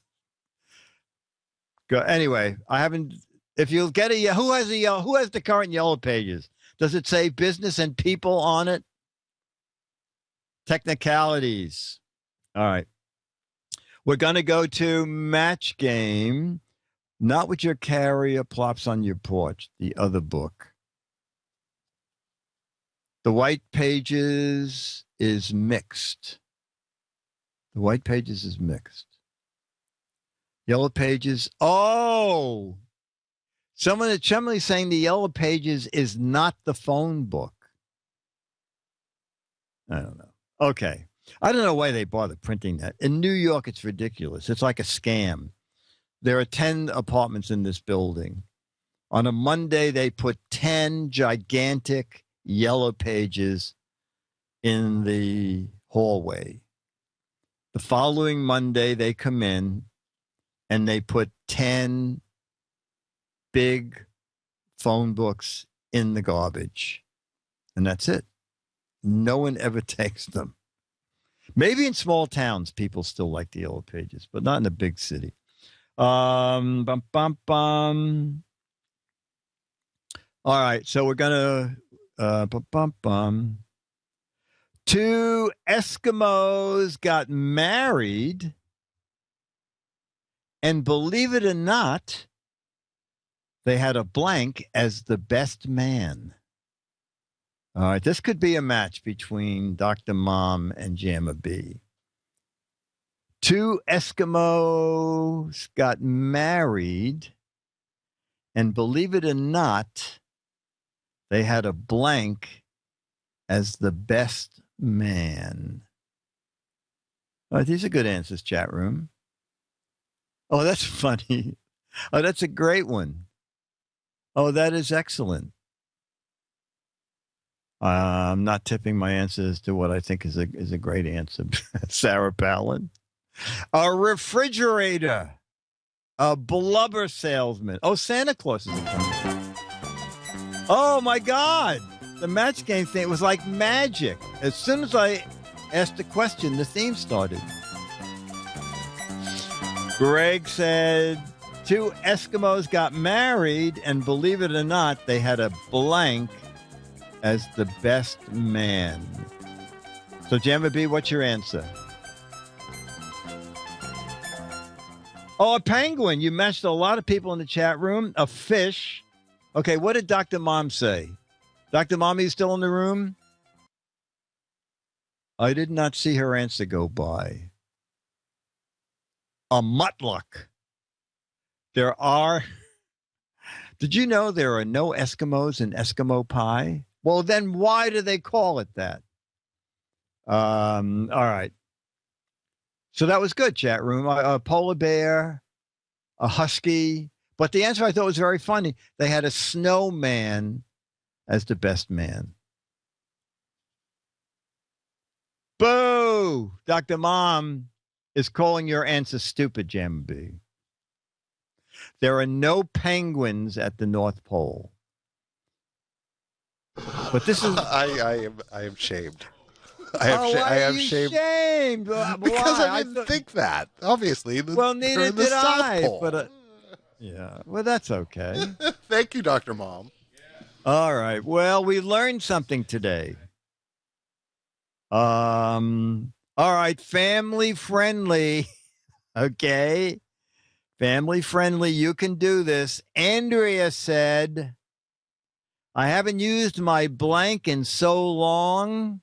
Anyway, I haven't. If you get who has the current Yellow Pages? Does it say business and people on it? Technicalities. All right. We're going to go to Match Game, not with your carrier plops on your porch, the other book. The White Pages is mixed. The White Pages is mixed. Yellow Pages. Oh, someone at Chumley saying the Yellow Pages is not the phone book. I don't know. Okay. I don't know why they bother printing that. In New York, it's ridiculous. It's like a scam. There are 10 apartments in this building. On a Monday, they put 10 gigantic Yellow Pages in the hallway. The following Monday, they come in and they put 10 big phone books in the garbage. And that's it. No one ever takes them. Maybe in small towns, people still like the Yellow Pages, but not in a big city. All right, so we're going to... Two Eskimos got married, and believe it or not, they had a blank as the best man. All right, this could be a match between Dr. Mom and Jamma B. Two Eskimos got married, and believe it or not, they had a blank as the best man. Oh, these are good answers, chat room. Oh, that's funny. Oh, that's a great one. Oh, that is excellent. I'm not tipping my answers to what I think is a great answer. Sarah Palin. A refrigerator. A blubber salesman. Oh, Santa Claus is coming. Oh, my God. The Match Game thing, it was like magic. As soon as I asked the question, the theme started. Greg said, two Eskimos got married, and believe it or not, they had a blank as the best man. So, Jamma B, what's your answer? Oh, a penguin. You matched a lot of people in the chat room. A fish. Okay, what did Dr. Mom say? Dr. Mommy is still in the room? I did not see her answer go by. A mutlock. There are... Did you know there are no Eskimos in Eskimo pie? Well, then why do they call it that? All right. So that was good, chat room. A polar bear, a husky. But the answer I thought was very funny. They had a snowman as the best man. Boo! Dr. Mom is calling your answer stupid, Jamma B. There are no penguins at the North Pole. But this is... I am shamed. I am shamed. Because I didn't think that. Obviously. Well, neither did I. Pole. But yeah. Well, that's okay. Thank you, Dr. Mom. All right. Well, we learned something today. All right. Family friendly. Okay. Family friendly. You can do this. Andrea said, I haven't used my blank in so long.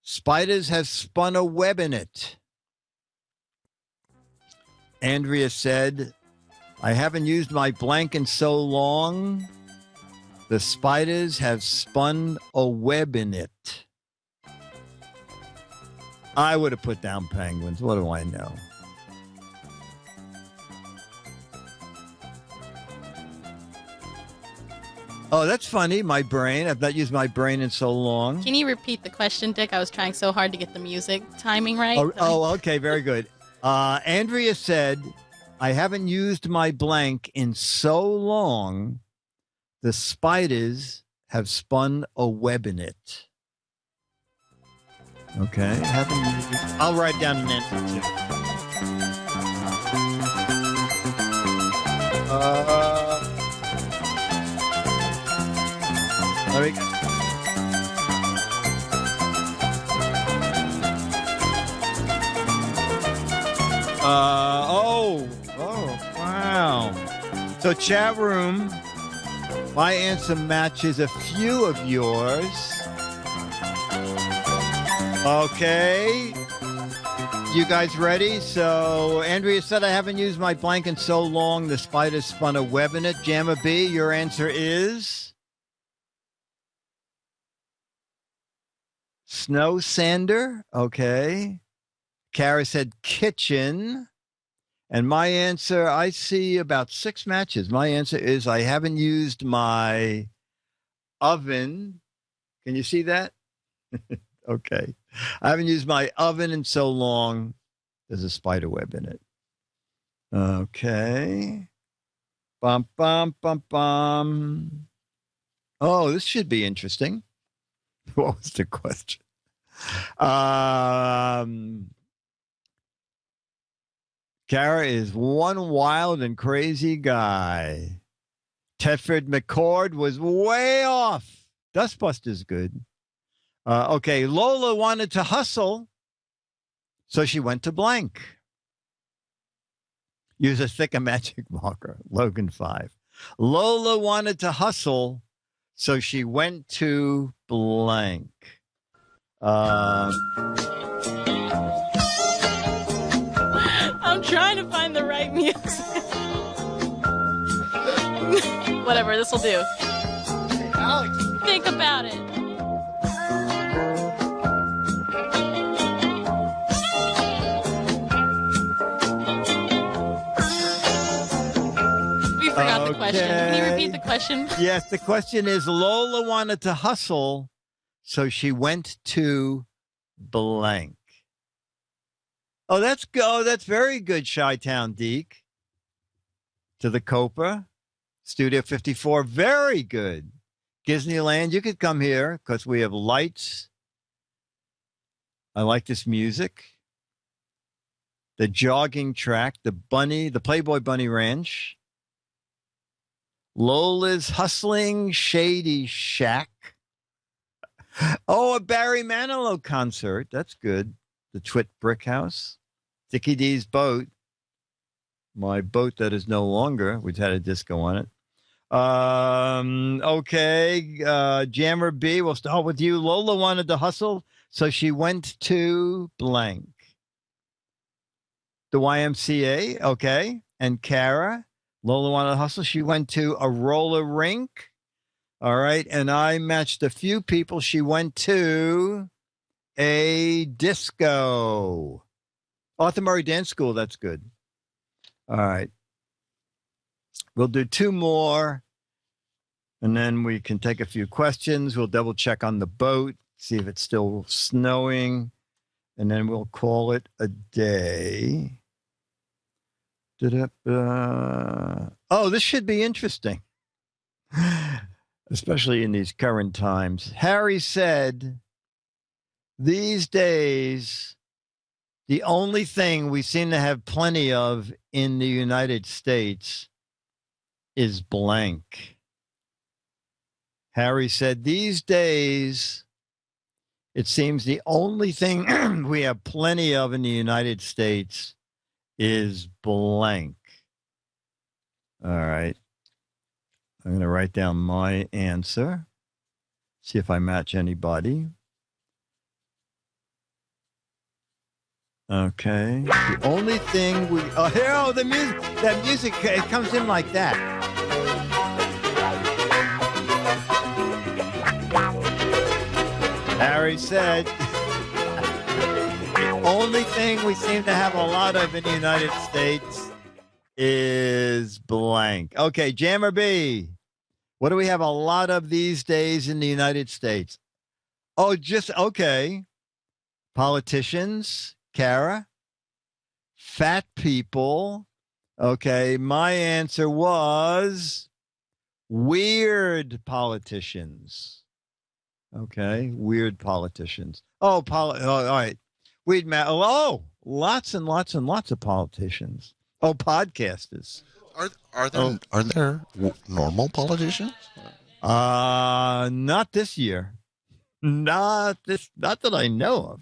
Spiders have spun a web in it. Andrea said, I haven't used my blank in so long. The spiders have spun a web in it. I would have put down penguins. What do I know? Oh, that's funny. My brain. I've not used my brain in so long. Can you repeat the question, Dick? I was trying so hard to get the music timing right. Oh, okay. Very good. Andrea said, I haven't used my blank in so long, the spiders have spun a web in it. Okay. I'll write down an answer too. There we go. Wow. So chat room, my answer matches a few of yours. Okay. You guys ready? So Andrea said, I haven't used my blank in so long, the spider spun a web in it. Jamma B, your answer is? Snow sander. Okay. Kara said kitchen. And my answer, I see about 6 matches. My answer is I haven't used my oven. Can you see that? Okay. I haven't used my oven in so long. There's a spider web in it. Okay. Bum, bum, bum, bum. Oh, this should be interesting. What was the question? Kara is one wild and crazy guy. Tedford McCord was way off. Dustbuster's good. Okay, Lola wanted to hustle, so she went to blank. Use a thicker magic marker. Logan 5. Lola wanted to hustle, so she went to blank. I'm trying to find the right music. Whatever, this will do. Hey, Alex. Think about it. We forgot the question. Can you repeat the question? Yes, the question is Lola wanted to hustle, so she went to blank. Oh, that's very good, Chi-Town Deke. To the Copa, Studio 54, very good. Disneyland, you could come here because we have lights. I like this music. The jogging track, the Playboy Bunny Ranch. Lola's Hustling Shady Shack. Oh, a Barry Manilow concert. That's good. The Twit Brick House. Dickie D's boat. My boat that is no longer. We've had a disco on it. Okay. Jammer B, we'll start with you. Lola wanted to hustle, so she went to blank. The YMCA. Okay. And Kara. Lola wanted to hustle. She went to a roller rink. All right. And I matched a few people. She went to a disco. Arthur Murray Dance School. That's good. All right. We'll do 2 more. And then we can take a few questions. We'll double check on the boat, see if it's still snowing. And then we'll call it a day. Oh, this should be interesting, especially in these current times. Harry said, these days, the only thing we seem to have plenty of in the United States is blank. Harry said, these days, it seems the only thing we have plenty of in the United States is blank. All right. I'm going to write down my answer. See if I match anybody. Okay. The only thing we... Oh, the music. That music, it comes in like that. Harry said... Only thing we seem to have a lot of in the United States is blank. Okay, Jammer B. What do we have a lot of these days in the United States? Oh, okay. Politicians, Kara. Fat people, Okay, my answer was weird politicians. Okay, weird politicians. Oh, all right. Oh, lots and lots and lots of politicians. Oh, podcasters. Are there normal politicians? Not this year. Not that I know of.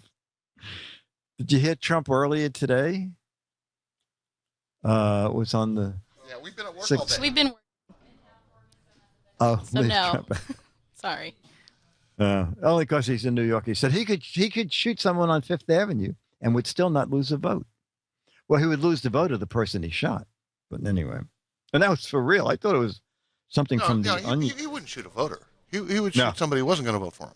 Did you hear Trump earlier today? It was on the. Yeah, we've been at work all day. We've been. Oh, So no. Trump. Sorry. Only because he's in New York. He said he could shoot someone on Fifth Avenue and would still not lose a vote. Well, he would lose the vote of the person he shot. But anyway, and that was for real. I thought it was something from the Onion. He wouldn't shoot a voter. He would shoot somebody who wasn't going to vote for him.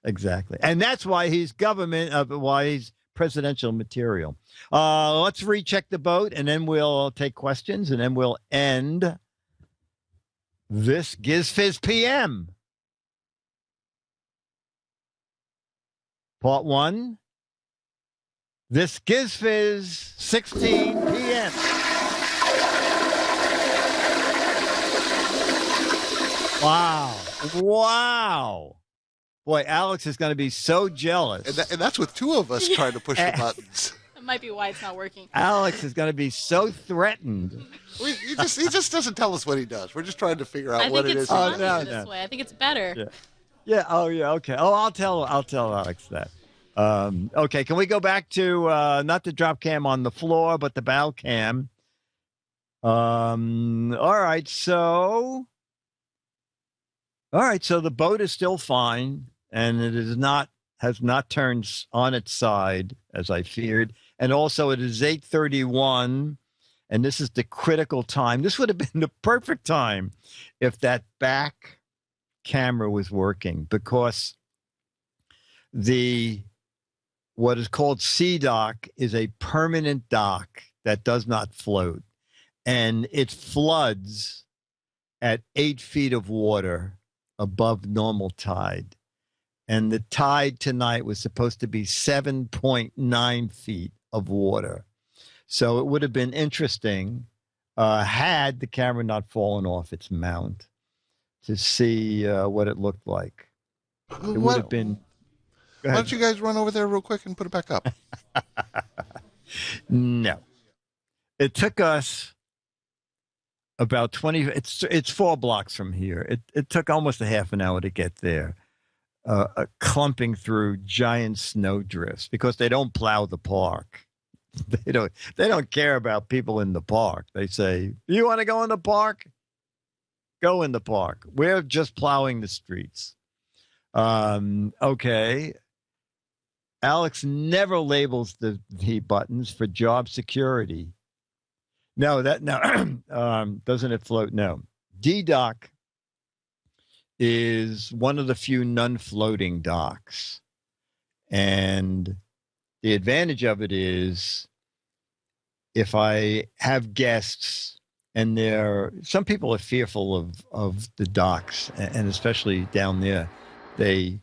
Exactly. And that's why he's why he's presidential material. Let's recheck the vote, and then we'll take questions, and then we'll end this GizFiz PM. Part 1. This GizFiz 16 PM. Wow. Boy, Alex is going to be so jealous. And that's with two of us trying to push the buttons. That might be why it's not working. Alex is going to be so threatened. He just doesn't tell us what he does. We're just trying to figure out what it is. I think it's funnier this way. I think it's better. Yeah. Oh, yeah. Okay. Oh, I'll tell Alex that. Okay. Can we go back to not the drop cam on the floor, but the bow cam? All right. So the boat is still fine, and it has not turned on its side as I feared. And also, it is 8:31, and this is the critical time. This would have been the perfect time if that back camera was working, because what is called sea dock is a permanent dock that does not float, and it floods at 8 feet of water above normal tide. And the tide tonight was supposed to be 7.9 feet of water. So it would have been interesting, had the camera not fallen off its mount, to see what it looked like. It would have been. Why don't you guys run over there real quick and put it back up? No. It took us about 20. It's 4 blocks from here. It took almost a half an hour to get there. Clumping through giant snow drifts because they don't plow the park. They don't care about people in the park. They say, "You want to go in the park? Go in the park. We're just plowing the streets." Okay. Alex never labels the buttons for job security. No, doesn't it float? No. D-Dock is one of the few non-floating docks. And the advantage of it is if I have guests, and some people are fearful of the docks, and especially down there, they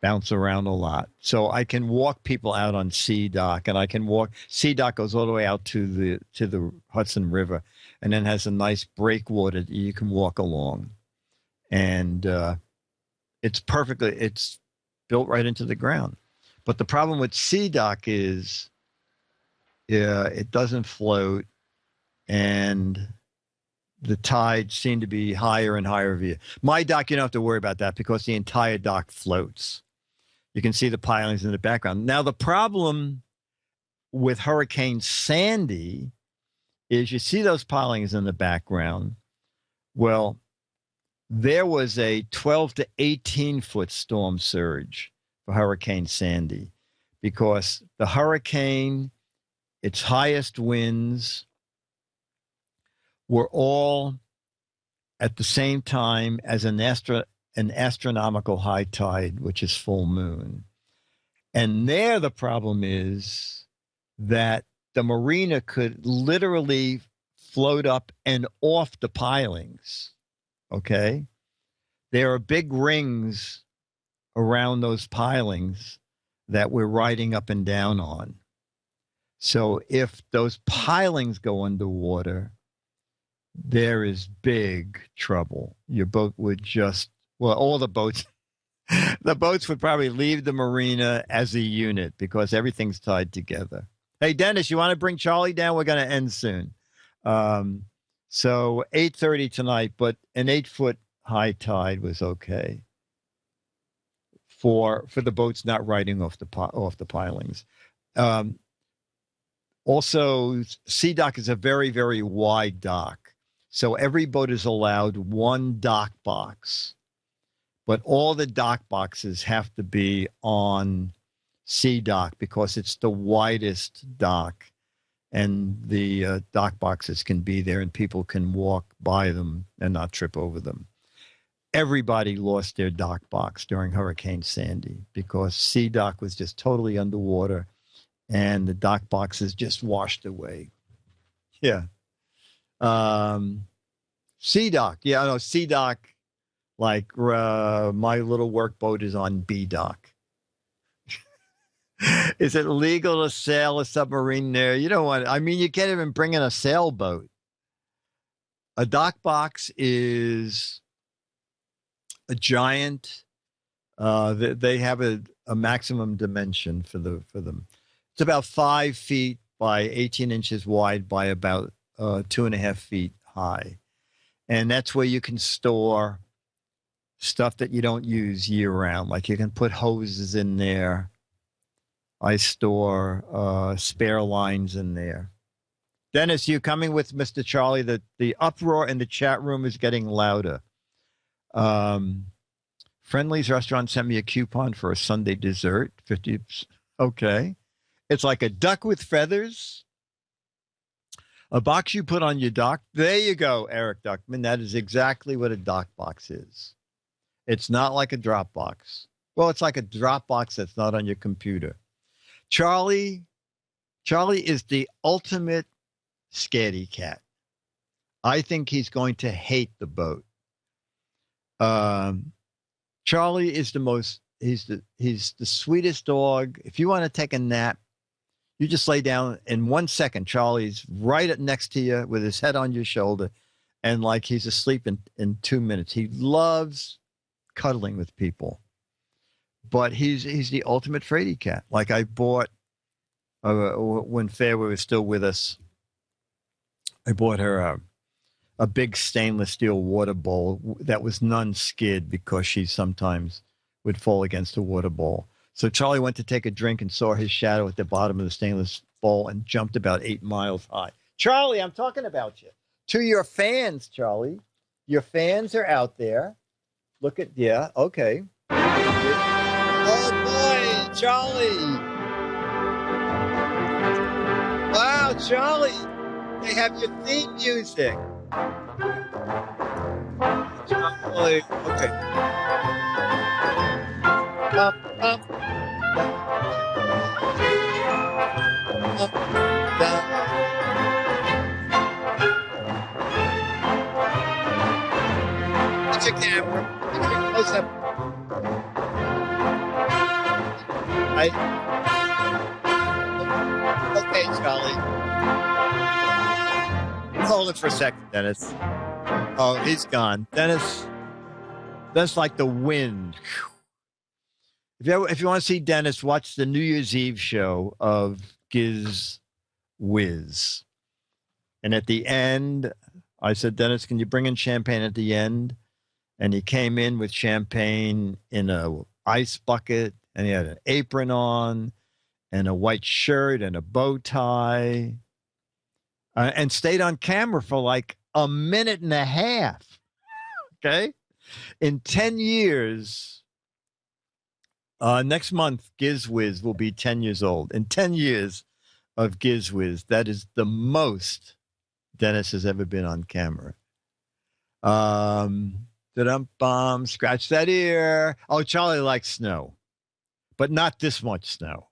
bounce around a lot. So I can walk people out on Sea Dock, and Sea Dock goes all the way out to the Hudson River, and then has a nice breakwater that you can walk along. And it's built right into the ground. But the problem with Sea Dock is it doesn't float, and the tides seem to be higher and higher via. My dock, you don't have to worry about that because the entire dock floats. You can see the pilings in the background. Now, the problem with Hurricane Sandy is you see those pilings in the background. Well, there was a 12 to 18-foot storm surge for Hurricane Sandy because the hurricane, its highest winds, were all at the same time as an astronomical high tide, which is full moon. And there the problem is that the marina could literally float up and off the pilings. Okay? There are big rings around those pilings that we're riding up and down on. So if those pilings go underwater, there is big trouble. Your boat would just, well, all the boats, the boats would probably leave the marina as a unit because everything's tied together. Hey, Dennis, you want to bring Charlie down? We're going to end soon. So 8:30 tonight, but an 8-foot high tide was okay for the boats not riding off the pilings. Also, Sea Dock is a very, very wide dock. So every boat is allowed one dock box, but all the dock boxes have to be on Sea Dock because it's the widest dock, and the dock boxes can be there and people can walk by them and not trip over them. Everybody lost their dock box during Hurricane Sandy because Sea Dock was just totally underwater and the dock boxes just washed away. Yeah. Sea Dock. Yeah, no, Sea Dock, like my little work boat is on B Dock. Is it legal to sail a submarine there? You don't want, I mean, you can't even bring in a sailboat. A dock box is a giant. They have a maximum dimension for them. It's about 5 feet by 18 inches wide by about 2.5 feet high. And that's where you can store stuff that you don't use year round. Like you can put hoses in there. I store spare lines in there. Dennis, you coming with Mr. Charlie? The uproar in the chat room is getting louder. Friendly's restaurant sent me a coupon for a Sunday dessert. 50. Okay. It's like a duck with feathers. A box you put on your dock. There you go, Eric Duckman. That is exactly what a dock box is. It's not like a drop box. Well, it's like a drop box that's not on your computer. Charlie is the ultimate scaredy cat. I think he's going to hate the boat. Charlie is he's the sweetest dog. If you want to take a nap, you just lay down in 1 second. Charlie's right next to you with his head on your shoulder and like he's asleep in 2 minutes. He loves cuddling with people, but he's the ultimate fraidy cat. Like I bought, when Fairway was still with us, I bought her a big stainless steel water bowl that was non-skid because she sometimes would fall against a water bowl. So Charlie went to take a drink and saw his shadow at the bottom of the stainless bowl and jumped about 8 miles high. Charlie, I'm talking about you. To your fans, Charlie. Your fans are out there. Look at, yeah, okay. Oh, boy, Charlie. Wow, Charlie. They have your theme music. Charlie, okay. It's a camera. It's a close-up. Okay, Charlie. Hold it for a second, Dennis. Oh, he's gone. Dennis, that's like the wind. If you want to see Dennis, watch the New Year's Eve show of Giz Wiz. And at the end, I said, Dennis, can you bring in champagne at the end? And he came in with champagne in a ice bucket, and he had an apron on and a white shirt and a bow tie, and stayed on camera for like a minute and a half. Okay? In 10 years, next month, GizWiz will be 10 years old. In 10 years of GizWiz, that is the most Dennis has ever been on camera. Scratch that ear. Oh, Charlie likes snow, but not this much snow.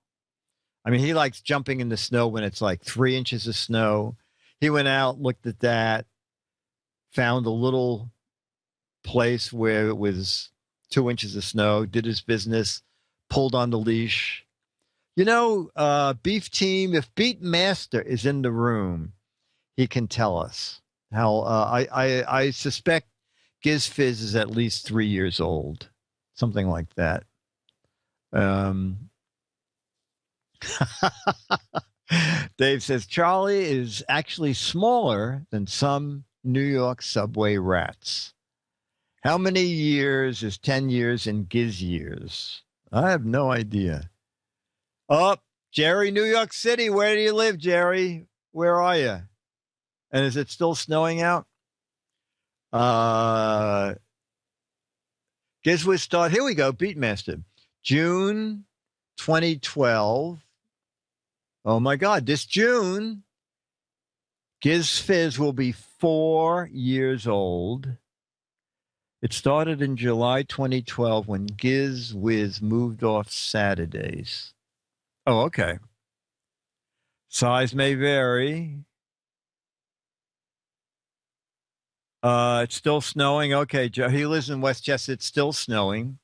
I mean, he likes jumping in the snow when it's like 3 inches of snow. He went out, looked at that, found a little place where it was 2 inches of snow, did his business, pulled on the leash. Beef Team, if Beat Master is in the room, he can tell us how. I suspect Giz Fiz is at least 3 years old, something like that. Dave says Charlie is actually smaller than some New York subway rats. How many years is 10 years in Giz years? I have no idea. Oh, Jerry, New York City. Where do you live, Jerry? Where are you? And is it still snowing out? GizFiz start. Here we go. Beatmaster. June 2012. Oh my God, this June, GizFiz will be 4 years old. It started in July 2012 when GizWiz moved off Saturdays. Oh, okay. Size may vary. It's still snowing. Okay, Joe, he lives in Westchester. It's still snowing.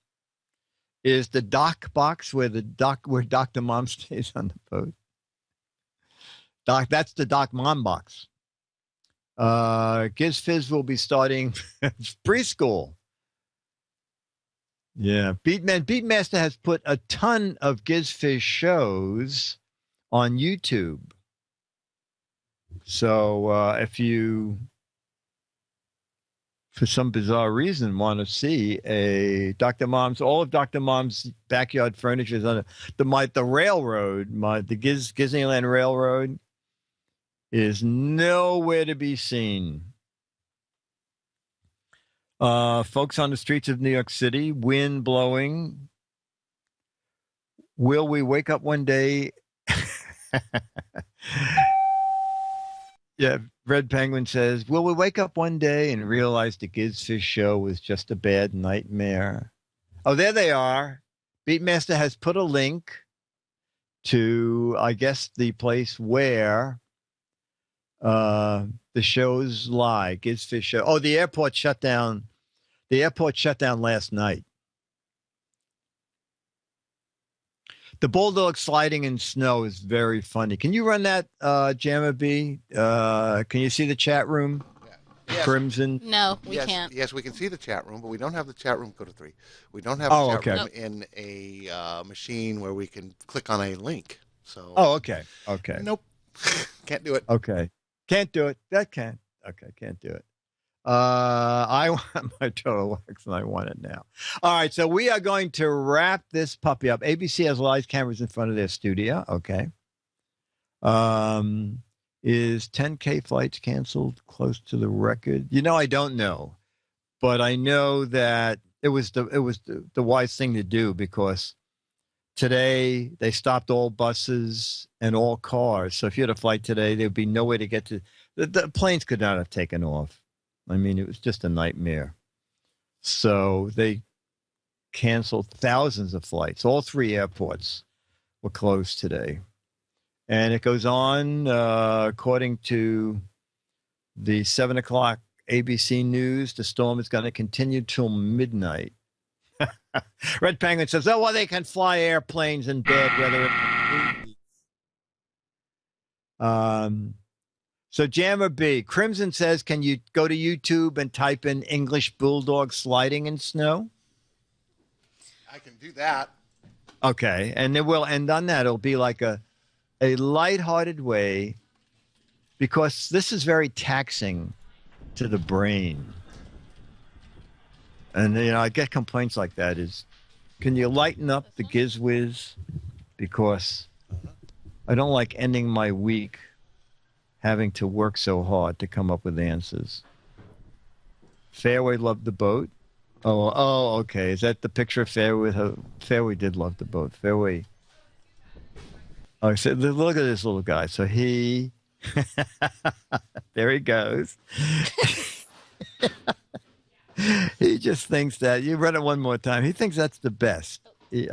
Is the dock box where Dr. Mom stays on the boat? That's the Doc Mom box. GizFiz will be starting preschool. Yeah. Beatmaster has put a ton of GizFiz shows on YouTube. So if you, for some bizarre reason, want to see all of Dr. Mom's backyard furniture is on the railroad, the Disneyland Railroad is nowhere to be seen. Folks on the streets of New York City, wind blowing. Will we wake up one day? Yeah, Red Penguin says, will we wake up one day and realize the GizFiz show was just a bad nightmare? Oh, there they are. Beatmaster has put a link to, I guess, the place where the shows lie. GizFiz show. Oh, the airport shut down. The airport shut down last night. The bulldog sliding in snow is very funny. Can you run that, Jamma B? Can you see the chat room? Yes. Crimson? No, we can't. Yes, we can see the chat room, but we don't have the chat room. Go to 3. We don't have the chat room in a machine where we can click on a link. So. Oh, okay. Okay. Nope. Can't do it. Okay. Can't do it. That can't. Okay, can't do it. I want my total wax and I want it now. All right, so we are going to wrap this puppy up. ABC has live cameras in front of their studio. Okay. Is 10K flights canceled close to the record? I don't know, but I know that it was the wise thing to do because today they stopped all buses and all cars. So if you had a flight today, there'd be no way to get to the planes could not have taken off. I mean, it was just a nightmare. So they canceled thousands of flights. All 3 airports were closed today. And it goes on, according to the 7 o'clock ABC News, the storm is going to continue till midnight. Red Penguin says, oh, well, they can fly airplanes in bad weather. So Jammer B, Crimson says, can you go to YouTube and type in English Bulldog sliding in snow? I can do that. Okay, and then we'll end on that. It'll be like a lighthearted way because this is very taxing to the brain. And, I get complaints like that is, can you lighten up the GizWiz? Because I don't like ending my week having to work so hard to come up with answers. Fairway loved the boat. Oh, okay. Is that the picture of Fairway? Fairway did love the boat. Fairway. Oh, so look at this little guy. So he, there he goes. He just thinks that, you run it one more time. He thinks that's the best.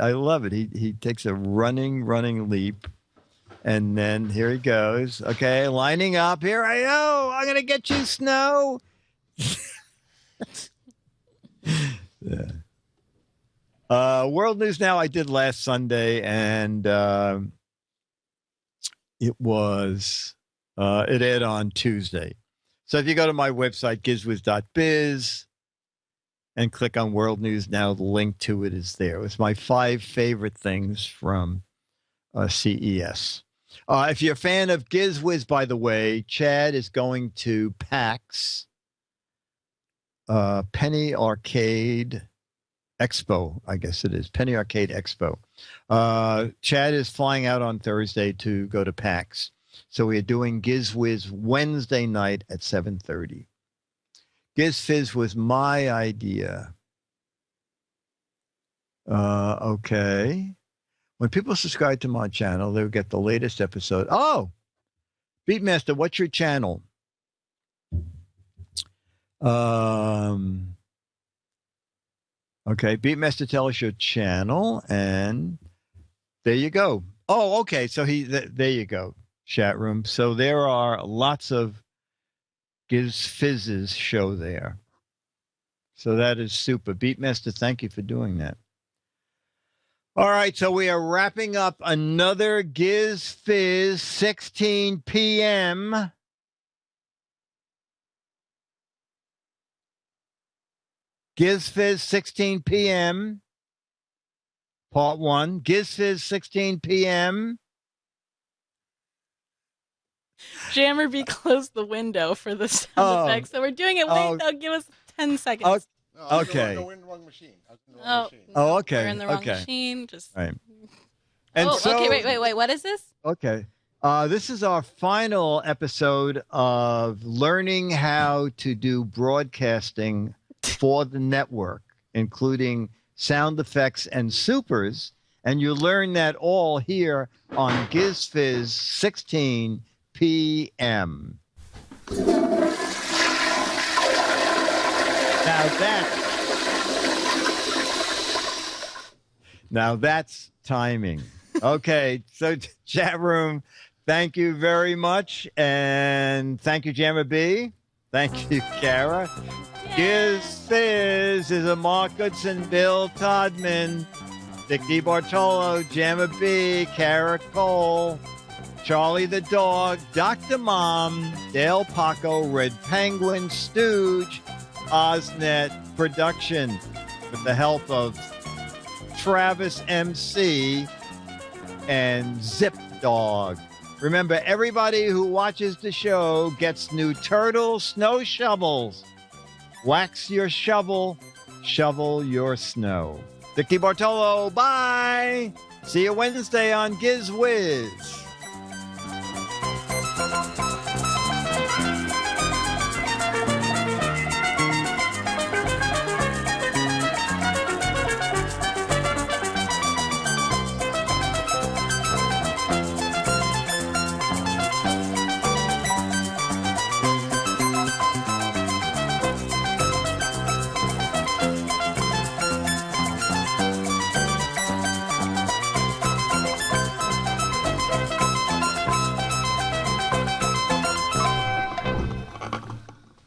I love it. He takes a running leap. And then here he goes. Okay, lining up. Here I go. I'm going to get you, Snow. Yeah. World News Now I did last Sunday, and it aired on Tuesday. So if you go to my website, gizwiz.biz, and click on World News Now, the link to it is there. It was my 5 favorite things from CES. If you're a fan of GizWiz, by the way, Chad is going to PAX, Penny Arcade Expo, I guess it is, Penny Arcade Expo. Chad is flying out on Thursday to go to PAX. So we are doing GizWiz Wednesday night at 7:30. Giz Fiz was my idea. Okay. When people subscribe to my channel, they'll get the latest episode. Oh, Beatmaster, what's your channel? Okay, Beatmaster, tell us your channel, and there you go. Oh, okay, so there you go, chat room. So there are lots of Giz Fiz's show there. So that is super. Beatmaster, thank you for doing that. All right, so we are wrapping up another Giz Fiz 16 p.m. Giz Fiz 16 p.m. Part 1. Giz Fiz 16 p.m. Jammer B closed the window for the sound effects, so we're doing it. Wait, no, give us 10 seconds. Okay. No, we're in the wrong machine. Okay. We're in the wrong machine. Just right. And okay. Wait. What is this? Okay. This is our final episode of learning how to do broadcasting for the network, including sound effects and supers. And you learn that all here on Giz Fiz 16 p.m. Now that's timing. Okay, so chat room, thank you very much. And thank you, Jammer B. Thank you, Kara. Giz Fiz is a Mark Goodson, Bill Todman, Dick DeBartolo, Jammer B, Kara Cole, Charlie the Dog, Dr. Mom, Dale Paco, Red Penguin, Stooge, Oznet Production, with the help of Travis MC and Zip Dog. Remember, everybody who watches the show gets new turtle snow shovels. Wax your shovel, shovel your snow. Dick DeBartolo, bye. See you Wednesday on GizWiz.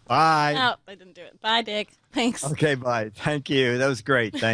Bye. No, I didn't do it. Bye, Dick. Thanks. Okay, bye. Thank you. That was great. Thank you.